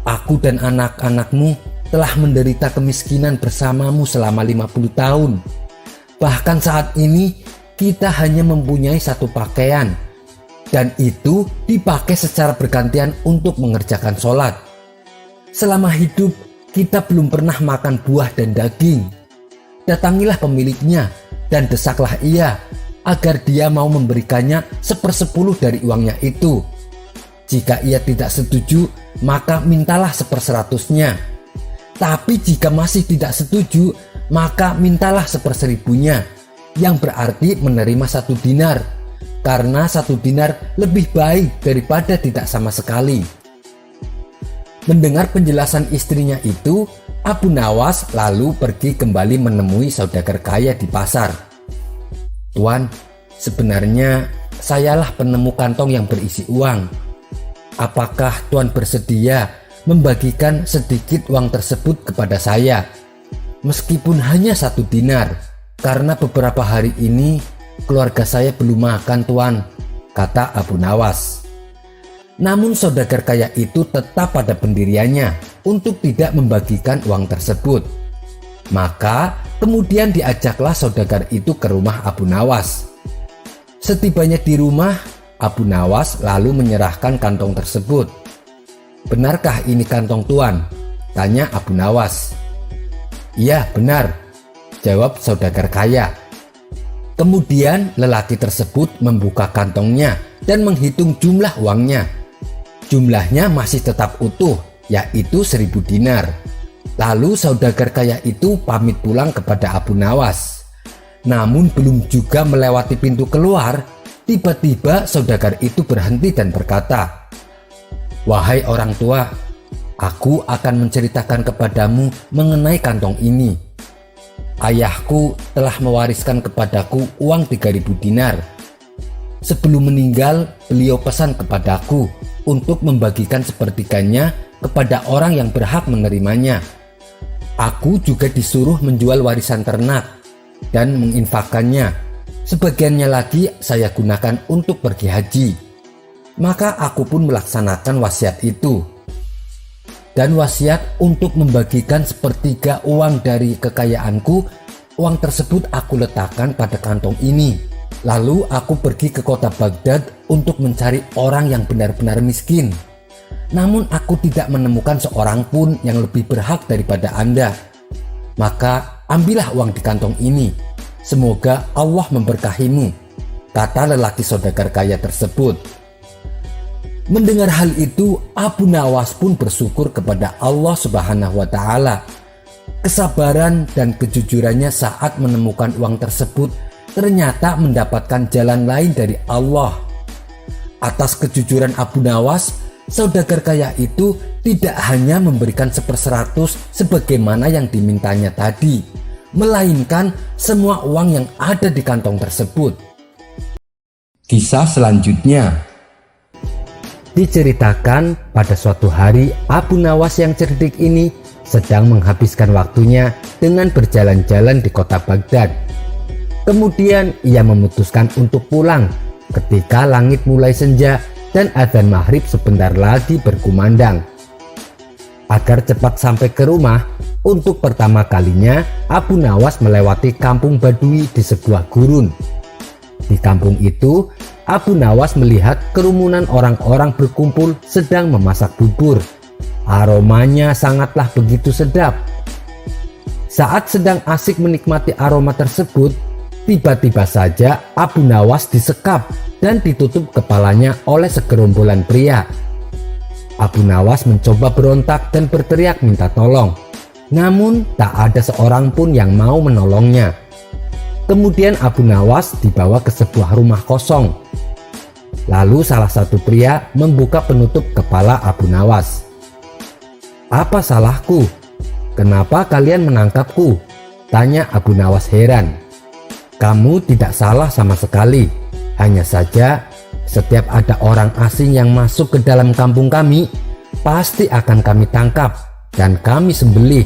aku dan anak-anakmu telah menderita kemiskinan bersamamu selama 50 tahun. Bahkan saat ini kita hanya mempunyai satu pakaian, dan itu dipakai secara bergantian untuk mengerjakan sholat. Selama hidup kita belum pernah makan buah dan daging. Datangilah pemiliknya dan desaklah ia agar dia mau memberikannya 1/10 dari uangnya itu. Jika ia tidak setuju, maka mintalah 1/100-nya. Tapi jika masih tidak setuju, maka mintalah 1/1000-nya, yang berarti menerima 1 dinar, karena 1 dinar lebih baik daripada tidak sama sekali. Mendengar penjelasan istrinya itu, Abu Nawas lalu pergi kembali menemui saudagar kaya di pasar. Tuan, sebenarnya sayalah penemu kantong yang berisi uang. Apakah tuan bersedia membagikan sedikit uang tersebut kepada saya? Meskipun hanya 1 dinar. Karena beberapa hari ini keluarga saya belum makan tuan, kata Abu Nawas. Namun saudagar kaya itu tetap pada pendiriannya untuk tidak membagikan uang tersebut. Maka kemudian diajaklah saudagar itu ke rumah Abu Nawas. Setibanya di rumah, Abu Nawas lalu menyerahkan kantong tersebut. Benarkah ini kantong tuan? Tanya Abu Nawas. Iya benar, jawab saudagar kaya. Kemudian lelaki tersebut membuka kantongnya dan menghitung jumlah uangnya. Jumlahnya masih tetap utuh, yaitu 1000 dinar. Lalu saudagar kaya itu pamit pulang kepada Abu Nawas. Namun belum juga melewati pintu keluar, tiba-tiba saudagar itu berhenti dan berkata, wahai orang tua, aku akan menceritakan kepadamu mengenai kantong ini. Ayahku telah mewariskan kepadaku uang 3000 dinar. Sebelum meninggal, beliau pesan kepadaku untuk membagikan sepertiganya kepada orang yang berhak menerimanya. Aku juga disuruh menjual warisan ternak dan menginfakkannya. Sebagiannya lagi saya gunakan untuk pergi haji. Maka aku pun melaksanakan wasiat itu. Dan wasiat untuk membagikan 1/3 uang dari kekayaanku, uang tersebut aku letakkan pada kantong ini. Lalu aku pergi ke kota Baghdad untuk mencari orang yang benar-benar miskin. namun aku tidak menemukan seorang pun yang lebih berhak daripada Anda. Maka ambillah uang di kantong ini. Semoga Allah memberkahimu," kata lelaki saudagar kaya tersebut. Mendengar hal itu, Abu Nawas pun bersyukur kepada Allah Subhanahu wa Ta'ala. Kesabaran dan kejujurannya saat menemukan uang tersebut ternyata mendapatkan jalan lain dari Allah. Atas kejujuran Abu Nawas, saudagar kaya itu tidak hanya memberikan 1/100 sebagaimana yang dimintanya tadi, melainkan semua uang yang ada di kantong tersebut. Kisah selanjutnya diceritakan pada suatu hari Abu Nawas yang cerdik ini sedang menghabiskan waktunya dengan berjalan-jalan di kota Baghdad. Kemudian ia memutuskan untuk pulang ketika langit mulai senja dan adzan maghrib sebentar lagi berkumandang. Agar cepat sampai ke rumah, untuk pertama kalinya Abu Nawas melewati kampung Badui di sebuah gurun. Di kampung itu, Abu Nawas melihat kerumunan orang-orang berkumpul sedang memasak bubur. Aromanya sangatlah begitu sedap. Saat sedang asik menikmati aroma tersebut, tiba-tiba saja Abu Nawas disekap dan ditutup kepalanya oleh segerombolan pria. Abu Nawas mencoba berontak dan berteriak minta tolong. Namun tak ada seorang pun yang mau menolongnya. Kemudian Abu Nawas dibawa ke sebuah rumah kosong. Lalu salah satu pria membuka penutup kepala Abu Nawas. "Apa salahku? Kenapa kalian menangkapku?" tanya Abu Nawas heran. "Kamu tidak salah sama sekali. Hanya saja setiap ada orang asing yang masuk ke dalam kampung kami, pasti akan kami tangkap dan kami sembelih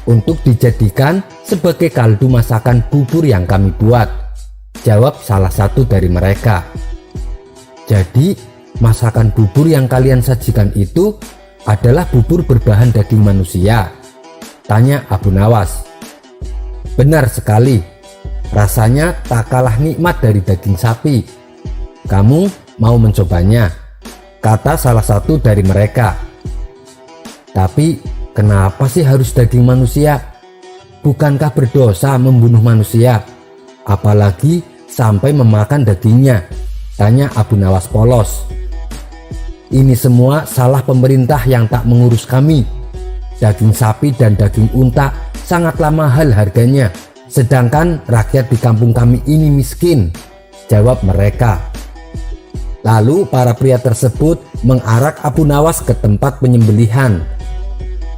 untuk dijadikan sebagai kaldu masakan bubur yang kami buat," jawab salah satu dari mereka. "Jadi masakan bubur yang kalian sajikan itu adalah bubur berbahan daging manusia?" tanya Abu Nawas. "Benar sekali. Rasanya tak kalah nikmat dari daging sapi. Kamu mau mencobanya?" kata salah satu dari mereka. "Tapi kenapa sih harus daging manusia? Bukankah berdosa membunuh manusia? Apalagi sampai memakan dagingnya?" tanya Abu Nawas polos. "Ini semua salah pemerintah yang tak mengurus kami. Daging sapi dan daging unta sangatlah mahal harganya, sedangkan rakyat di kampung kami ini miskin," jawab mereka. Lalu para pria tersebut mengarak Abu Nawas ke tempat penyembelihan.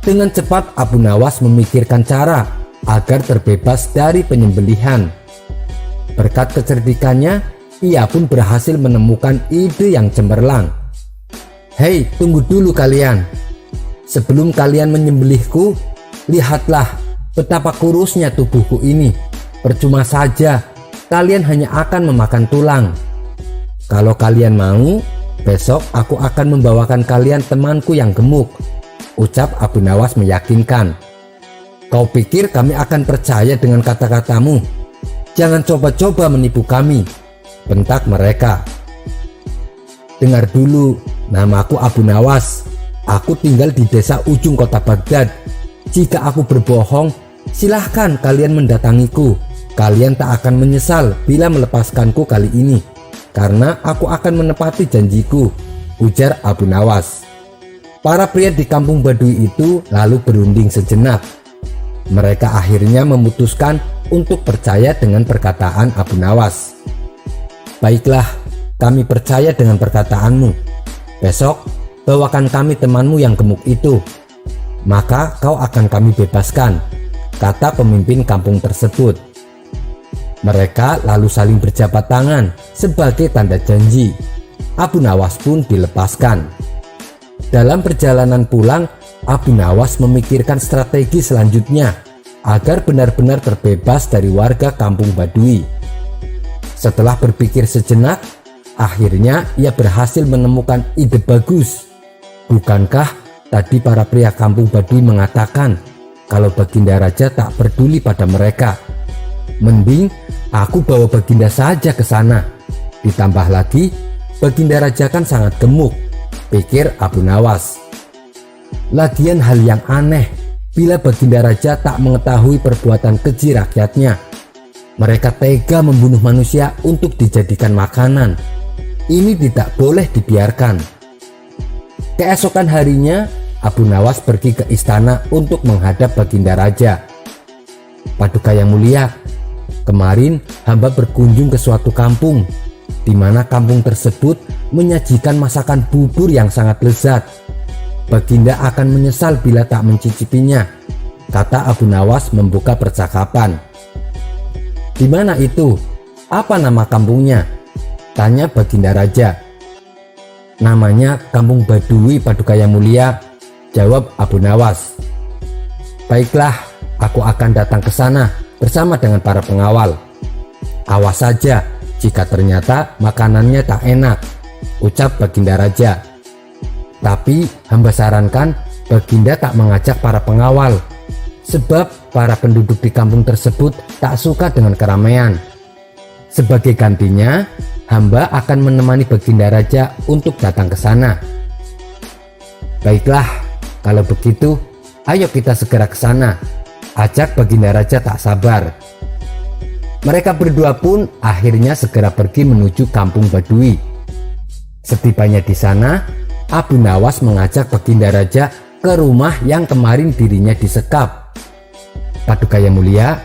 Dengan cepat Abu Nawas memikirkan cara agar terbebas dari penyembelihan. Berkat kecerdikannya, ia pun berhasil menemukan ide yang cemerlang. "Hei, tunggu dulu kalian. Sebelum kalian menyembelihku, lihatlah betapa kurusnya tubuhku ini. Percuma saja, kalian hanya akan memakan tulang. Kalau kalian mau, besok aku akan membawakan kalian temanku yang gemuk," ucap Abu Nawas meyakinkan. "Kau pikir kami akan percaya dengan kata-katamu? Jangan coba-coba menipu kami," bentak mereka. "Dengar dulu, namaku Abu Nawas. Aku tinggal di desa ujung kota Baghdad. Jika aku berbohong, silahkan kalian mendatangiku. Kalian tak akan menyesal bila melepaskanku kali ini, karena aku akan menepati janjiku," ujar Abu Nawas. Para pria di kampung Badui itu lalu berunding sejenak. Mereka akhirnya memutuskan untuk percaya dengan perkataan Abu Nawas. "Baiklah, kami percaya dengan perkataanmu. Besok bawakan kami temanmu yang gemuk itu, maka kau akan kami bebaskan," kata pemimpin kampung tersebut. Mereka lalu saling berjabat tangan sebagai tanda janji. Abu Nawas pun dilepaskan. Dalam perjalanan pulang, Abu Nawas memikirkan strategi selanjutnya agar benar-benar terbebas dari warga kampung Badui. Setelah berpikir sejenak, akhirnya ia berhasil menemukan ide bagus. Bukankah tadi para pria kampung Badui mengatakan kalau Baginda Raja tak peduli pada mereka? Mending aku bawa Baginda saja ke sana. Ditambah lagi, Baginda Raja kan sangat gemuk. pikir Abu Nawas. Lagian hal yang aneh bila Baginda Raja tak mengetahui perbuatan keji rakyatnya. Mereka tega membunuh manusia untuk dijadikan makanan. Ini tidak boleh dibiarkan. Keesokan harinya, Abu Nawas pergi ke istana untuk menghadap Baginda Raja. Paduka yang mulia, kemarin hamba berkunjung ke suatu kampung, di mana kampung tersebut menyajikan masakan bubur yang sangat lezat. Baginda akan menyesal bila tak mencicipinya, kata Abu Nawas membuka percakapan. Di mana itu? Apa nama kampungnya? Tanya Baginda Raja. Namanya Kampung Badui, Paduka yang mulia, jawab Abu Nawas. Baiklah, aku akan datang ke sana bersama dengan para pengawal. Awas saja jika ternyata makanannya tak enak, ucap Baginda Raja. Tapi hamba sarankan Baginda tak mengajak para pengawal, sebab para penduduk di kampung tersebut tak suka dengan keramaian. Sebagai gantinya, hamba akan menemani Baginda Raja untuk datang ke sana. Baiklah, kalau begitu, ayo kita segera ke sana, ajak Baginda Raja tak sabar. Mereka berdua pun akhirnya segera pergi menuju Kampung Badui. Setibanya di sana, Abu Nawas mengajak Baginda Raja ke rumah yang kemarin dirinya disekap. Paduka yang mulia,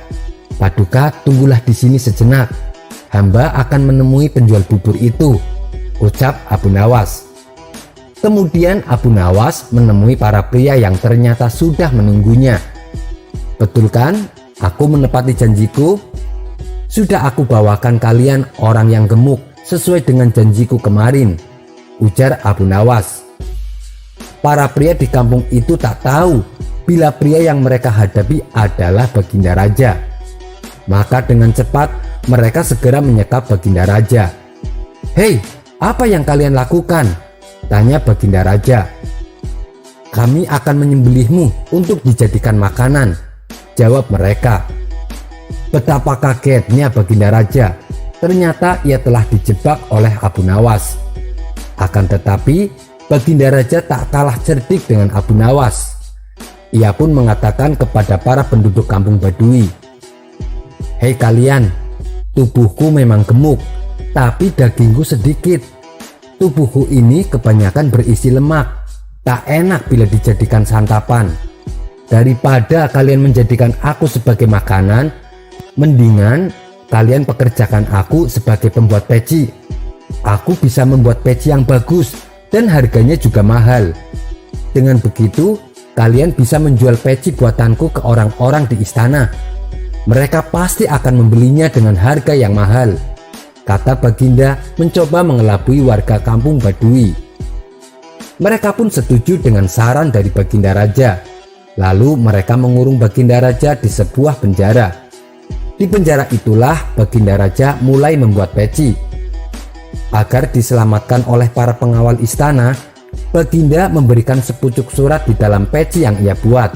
Paduka tunggulah di sini sejenak. Hamba akan menemui penjual bubur itu, ucap Abu Nawas. Kemudian Abu Nawas menemui para pria yang ternyata sudah menunggunya. Betul kan? Aku menepati janjiku. Sudah aku bawakan kalian orang yang gemuk sesuai dengan janjiku kemarin, ujar Abu Nawas. Para pria di kampung itu tak tahu bila pria yang mereka hadapi adalah Baginda Raja. Maka dengan cepat mereka segera menyekap Baginda Raja. Hei, apa yang kalian lakukan? Tanya Baginda Raja. Kami akan menyembelihmu untuk dijadikan makanan, jawab mereka. Betapa kagetnya Baginda Raja. Ternyata ia telah dijebak oleh Abu Nawas. Akan tetapi Baginda Raja tak kalah cerdik dengan Abu Nawas. Ia pun mengatakan kepada para penduduk Kampung Badui, hei kalian, tubuhku memang gemuk, tapi dagingku sedikit. Tubuhku ini kebanyakan berisi lemak, tak enak bila dijadikan santapan. Daripada kalian menjadikan aku sebagai makanan, mendingan kalian pekerjakan aku sebagai pembuat peci. Aku bisa membuat peci yang bagus dan harganya juga mahal. Dengan begitu, kalian bisa menjual peci buatanku ke orang-orang di istana. Mereka pasti akan membelinya dengan harga yang mahal, kata Baginda mencoba mengelabui warga Kampung Badui. Mereka pun setuju dengan saran dari Baginda Raja. Lalu mereka mengurung Baginda Raja di sebuah penjara. Di penjara itulah Baginda Raja mulai membuat peci. Agar diselamatkan oleh para pengawal istana, Baginda memberikan sepucuk surat di dalam peci yang ia buat.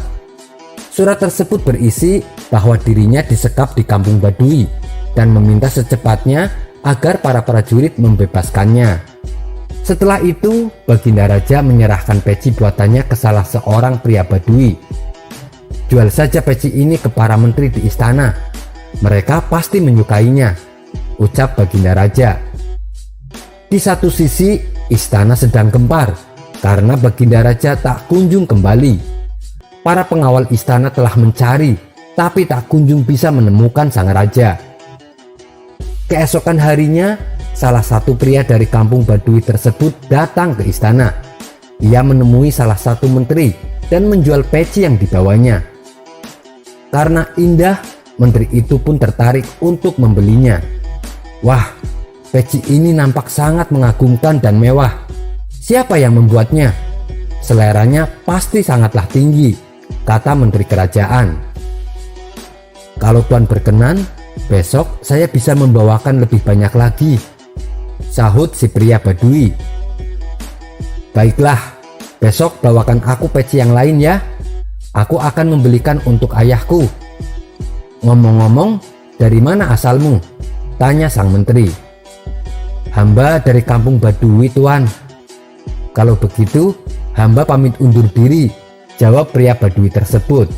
Surat tersebut berisi bahwa dirinya disekap di Kampung Badui dan meminta secepatnya agar para prajurit membebaskannya. Setelah itu, Baginda Raja menyerahkan peci buatannya ke salah seorang pria Badui. Jual saja peci ini ke para menteri di istana. Mereka pasti menyukainya, ucap Baginda Raja. Di satu sisi, istana sedang gempar karena Baginda Raja tak kunjung kembali. Para pengawal istana telah mencari, tapi tak kunjung bisa menemukan sang raja. Keesokan harinya, salah satu pria dari Kampung Badui tersebut datang ke istana. Ia menemui salah satu menteri dan menjual peci yang dibawanya. Karena indah, menteri itu pun tertarik untuk membelinya. Wah, peci ini nampak sangat mengagumkan dan mewah. Siapa yang membuatnya? Seleranya pasti sangatlah tinggi, kata menteri kerajaan. Kalau Tuan berkenan, besok saya bisa membawakan lebih banyak lagi, sahut si pria Badui. Baiklah, besok bawakan aku peci yang lain ya. Aku akan membelikan untuk ayahku. Ngomong-ngomong, dari mana asalmu? Tanya sang menteri. Hamba dari Kampung Badui, Tuan. Kalau begitu, hamba pamit undur diri, jawab pria Badui tersebut.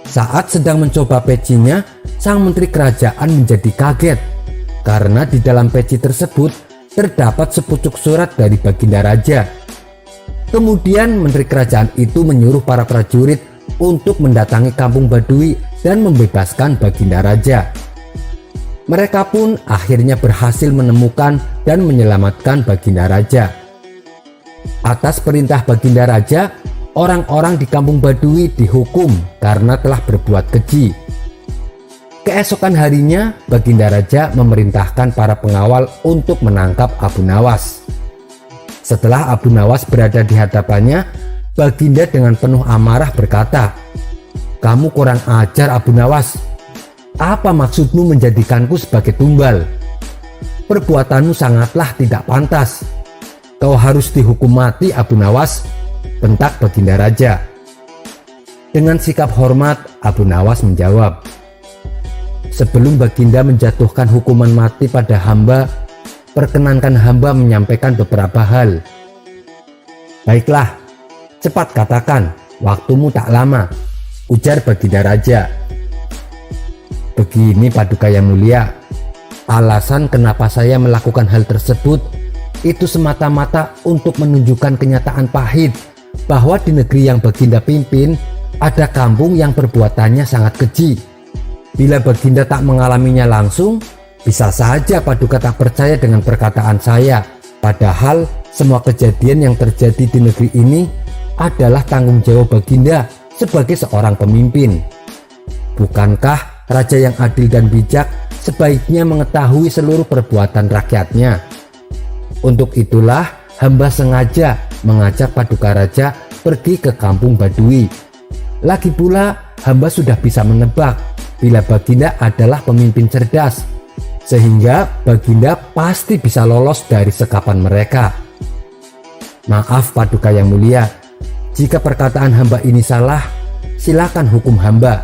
Saat sedang mencoba pecinya, sang menteri kerajaan menjadi kaget karena di dalam peci tersebut terdapat sepucuk surat dari Baginda Raja. Kemudian menteri kerajaan itu menyuruh para prajurit untuk mendatangi kampung Badui dan membebaskan Baginda Raja. Mereka pun akhirnya berhasil menemukan dan menyelamatkan Baginda Raja. Atas perintah Baginda Raja, orang-orang di kampung Badui dihukum karena telah berbuat keji. Keesokan harinya, Baginda Raja memerintahkan para pengawal untuk menangkap Abu Nawas. Setelah Abu Nawas berada di hadapannya, Baginda dengan penuh amarah berkata, "Kamu kurang ajar Abu Nawas. Apa maksudmu menjadikanku sebagai tumbal? Perbuatanmu sangatlah tidak pantas. Kau harus dihukum mati Abu Nawas," bentak Baginda Raja. Dengan sikap hormat, Abu Nawas menjawab, "Sebelum Baginda menjatuhkan hukuman mati pada hamba, perkenankan hamba menyampaikan beberapa hal." "Baiklah, cepat katakan, waktumu tak lama," ujar Baginda Raja. "Begini Paduka Yang Mulia, alasan kenapa saya melakukan hal tersebut itu semata-mata untuk menunjukkan kenyataan pahit bahwa di negeri yang Baginda pimpin ada kampung yang perbuatannya sangat keji. Bila Baginda tak mengalaminya langsung, bisa saja Paduka tak percaya dengan perkataan saya. Padahal semua kejadian yang terjadi di negeri ini adalah tanggung jawab Baginda sebagai seorang pemimpin. Bukankah raja yang adil dan bijak sebaiknya mengetahui seluruh perbuatan rakyatnya? Untuk itulah hamba sengaja mengajak Paduka Raja pergi ke kampung Badui. Lagi pula hamba sudah bisa menebak bila Baginda adalah pemimpin cerdas, sehingga Baginda pasti bisa lolos dari sekapan mereka. Maaf Paduka Yang Mulia, jika perkataan hamba ini salah, silakan hukum hamba.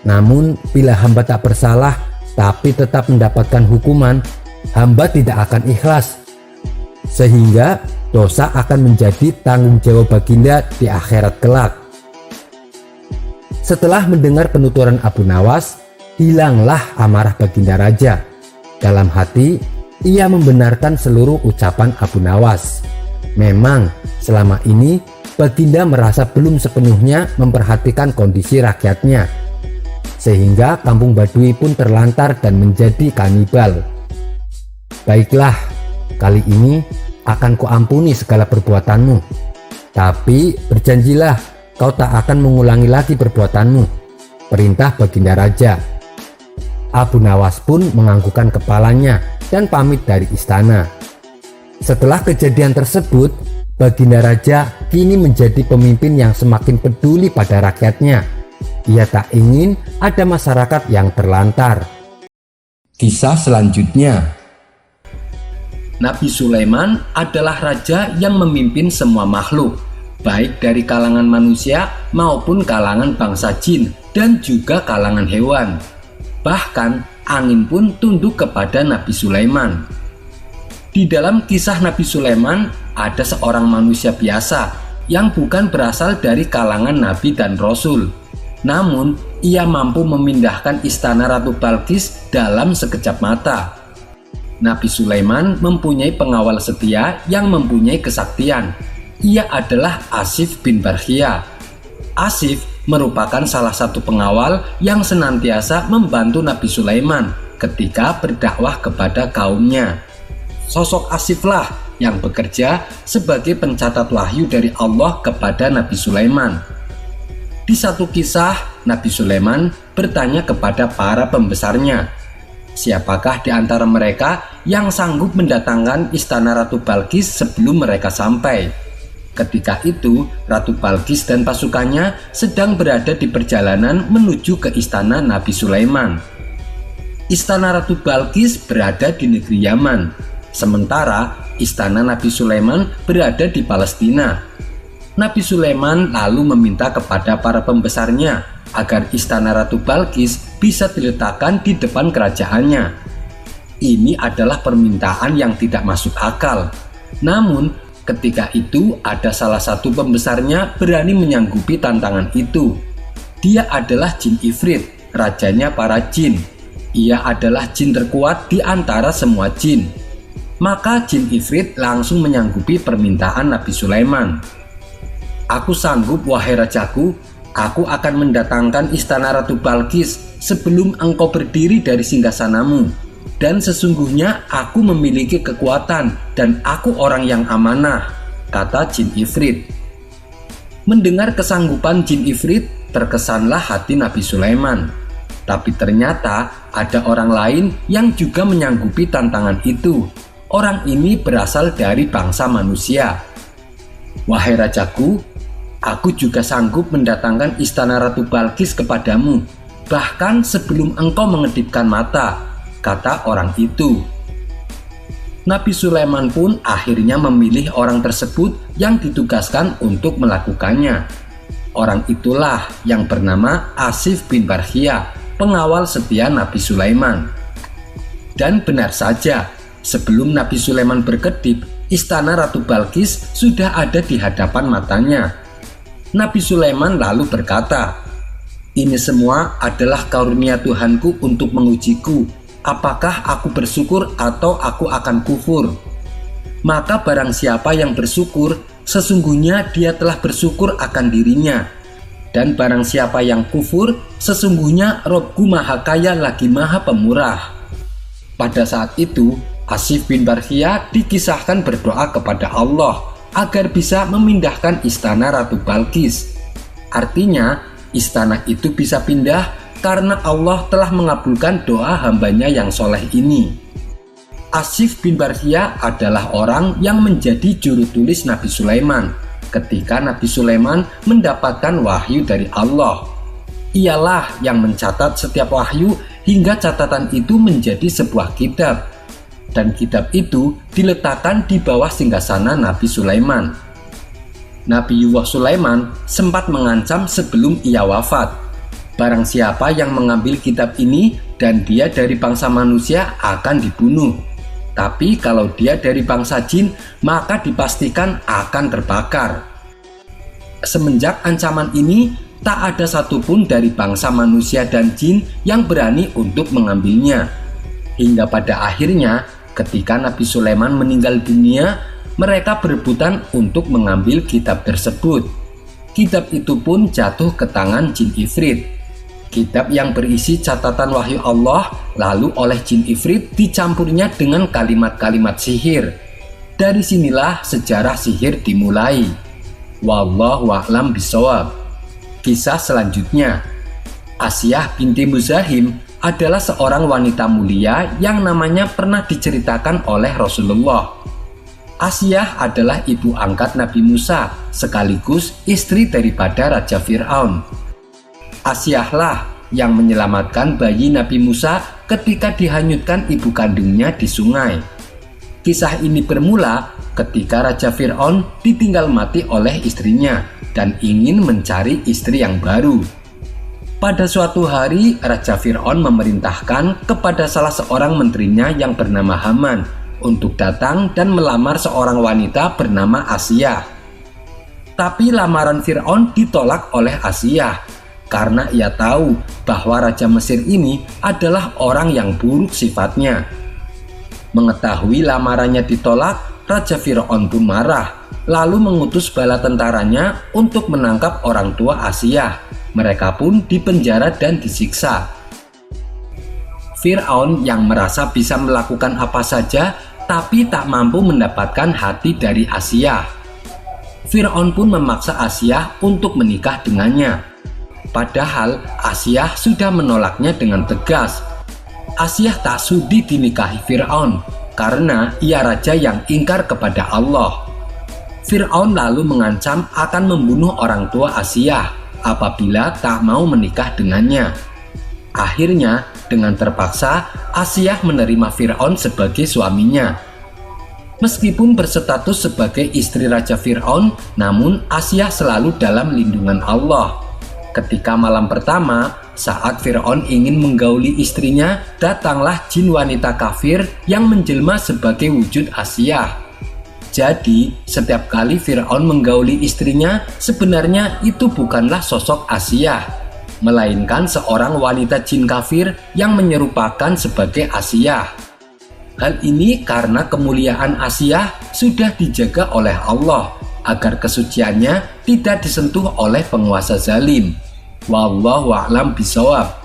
Namun bila hamba tak bersalah tapi tetap mendapatkan hukuman, hamba tidak akan ikhlas, sehingga dosa akan menjadi tanggung jawab Baginda di akhirat kelak." Setelah mendengar penuturan Abu Nawas, hilanglah amarah Baginda Raja. Dalam hati, ia membenarkan seluruh ucapan Abu Nawas. Memang selama ini Baginda merasa belum sepenuhnya memperhatikan kondisi rakyatnya, sehingga kampung Badui pun terlantar dan menjadi kanibal. "Baiklah, kali ini akan kuampuni segala perbuatanmu. Tapi berjanjilah kau tak akan mengulangi lagi perbuatanmu," perintah Baginda Raja. Abu Nawas pun menganggukkan kepalanya dan pamit dari istana. Setelah kejadian tersebut, Baginda Raja kini menjadi pemimpin yang semakin peduli pada rakyatnya. Ia tak ingin ada masyarakat yang terlantar. Kisah selanjutnya. Nabi Sulaiman adalah raja yang memimpin semua makhluk, baik dari kalangan manusia maupun kalangan bangsa jin dan juga kalangan hewan. Bahkan angin pun tunduk kepada Nabi Sulaiman. Di dalam kisah Nabi Sulaiman ada seorang manusia biasa yang bukan berasal dari kalangan Nabi dan Rasul. Namun ia mampu memindahkan istana Ratu Balqis dalam sekejap mata. Nabi Sulaiman mempunyai pengawal setia yang mempunyai kesaktian. Ia adalah Asif bin Barkhia. Asif merupakan salah satu pengawal yang senantiasa membantu Nabi Sulaiman ketika berdakwah kepada kaumnya. Sosok Asiflah yang bekerja sebagai pencatat wahyu dari Allah kepada Nabi Sulaiman. Di satu kisah, Nabi Sulaiman bertanya kepada para pembesarnya, siapakah di antara mereka yang sanggup mendatangkan istana Ratu Balqis sebelum mereka sampai? Ketika itu, Ratu Balqis dan pasukannya sedang berada di perjalanan menuju ke istana Nabi Sulaiman. Istana Ratu Balqis berada di negeri Yaman, sementara istana Nabi Sulaiman berada di Palestina. Nabi Sulaiman lalu meminta kepada para pembesarnya agar istana Ratu Balqis bisa diletakkan di depan kerajaannya. Ini adalah permintaan yang tidak masuk akal. Namun, Ketika itu ada salah satu pembesarnya berani menyanggupi tantangan itu. Dia adalah jin Ifrit, rajanya para jin. Ia adalah jin terkuat di antara semua jin. Maka jin Ifrit langsung menyanggupi permintaan Nabi Sulaiman. "Aku sanggup, wahai rajaku. Aku akan mendatangkan istana Ratu Balqis sebelum engkau berdiri dari singgasanamu. Dan sesungguhnya aku memiliki kekuatan dan aku orang yang amanah," kata jin Ifrit. Mendengar kesanggupan jin Ifrit, terkesanlah hati Nabi Sulaiman. Tapi ternyata ada orang lain yang juga menyanggupi tantangan itu. Orang ini berasal dari bangsa manusia. "Wahai rajaku, aku juga sanggup mendatangkan istana Ratu Balqis kepadamu, bahkan sebelum engkau mengedipkan mata," kata orang itu. Nabi Sulaiman pun akhirnya memilih orang tersebut yang ditugaskan untuk melakukannya. Orang itulah yang bernama Asif bin Barkhia, pengawal setia Nabi Sulaiman. Dan benar saja, sebelum Nabi Sulaiman berkedip, istana Ratu Balqis sudah ada di hadapan matanya. Nabi Sulaiman lalu berkata, "Ini semua adalah karunia Tuhanku untuk mengujiku. Apakah aku bersyukur atau aku akan kufur? Maka barang siapa yang bersyukur, sesungguhnya dia telah bersyukur akan dirinya. Dan barang siapa yang kufur, sesungguhnya Robku Maha Kaya lagi Maha Pemurah." Pada saat itu, Asif bin Barkhia dikisahkan berdoa kepada Allah agar bisa memindahkan istana Ratu Balqis. Artinya, istana itu bisa pindah karena Allah telah mengabulkan doa hambanya yang soleh ini. Asif bin Barkhia adalah orang yang menjadi juru tulis Nabi Sulaiman ketika Nabi Sulaiman mendapatkan wahyu dari Allah. Ialah yang mencatat setiap wahyu hingga catatan itu menjadi sebuah kitab. Dan kitab itu diletakkan di bawah singgasana Nabi Sulaiman. Nabiullah Sulaiman sempat mengancam sebelum ia wafat. Barang siapa yang mengambil kitab ini dan dia dari bangsa manusia akan dibunuh. Tapi kalau dia dari bangsa jin, maka dipastikan akan terbakar. Semenjak ancaman ini, tak ada satupun dari bangsa manusia dan jin yang berani untuk mengambilnya. Hingga pada akhirnya, ketika Nabi Sulaiman meninggal dunia, mereka berebutan untuk mengambil kitab tersebut. Kitab itu pun jatuh ke tangan jin Ifrit. Kitab yang berisi catatan wahyu Allah lalu oleh jin Ifrit dicampurnya dengan kalimat-kalimat sihir. Dari sinilah sejarah sihir dimulai. Wallahu a'lam bishawab. Kisah selanjutnya, Asiyah binti Muzahim adalah seorang wanita mulia yang namanya pernah diceritakan oleh Rasulullah. Asiyah adalah ibu angkat Nabi Musa sekaligus istri daripada Raja Fir'aun. Asiyahlah yang menyelamatkan bayi Nabi Musa ketika dihanyutkan ibu kandungnya di sungai. Kisah ini bermula ketika Raja Fir'aun ditinggal mati oleh istrinya dan ingin mencari istri yang baru. Pada suatu hari, Raja Fir'aun memerintahkan kepada salah seorang menterinya yang bernama Haman untuk datang dan melamar seorang wanita bernama Asiyah. Tapi lamaran Fir'aun ditolak oleh Asiyah karena ia tahu bahwa Raja Mesir ini adalah orang yang buruk sifatnya. Mengetahui lamarannya ditolak, Raja Fir'aun pun marah, lalu mengutus bala tentaranya untuk menangkap orang tua Asiyah. Mereka pun dipenjara dan disiksa. Fir'aun yang merasa bisa melakukan apa saja tapi tak mampu mendapatkan hati dari Asiyah. Fir'aun pun memaksa Asiyah untuk menikah dengannya. Padahal Asiyah sudah menolaknya dengan tegas. Asiyah tak sudi dinikahi Fir'aun karena ia raja yang ingkar kepada Allah. Fir'aun lalu mengancam akan membunuh orang tua Asiyah apabila tak mau menikah dengannya. Akhirnya, dengan terpaksa, Asiyah menerima Fir'aun sebagai suaminya. Meskipun berstatus sebagai istri Raja Fir'aun, namun Asiyah selalu dalam lindungan Allah. Ketika malam pertama, saat Fir'aun ingin menggauli istrinya, datanglah jin wanita kafir yang menjelma sebagai wujud Asiyah. Jadi, setiap kali Fir'aun menggauli istrinya, sebenarnya itu bukanlah sosok Asiyah, melainkan seorang wanita jin kafir yang menyerupakan sebagai Asiyah. Hal ini karena kemuliaan Asiyah sudah dijaga oleh Allah, agar kesuciannya tidak disentuh oleh penguasa zalim. Wallahu a'lam bishawab.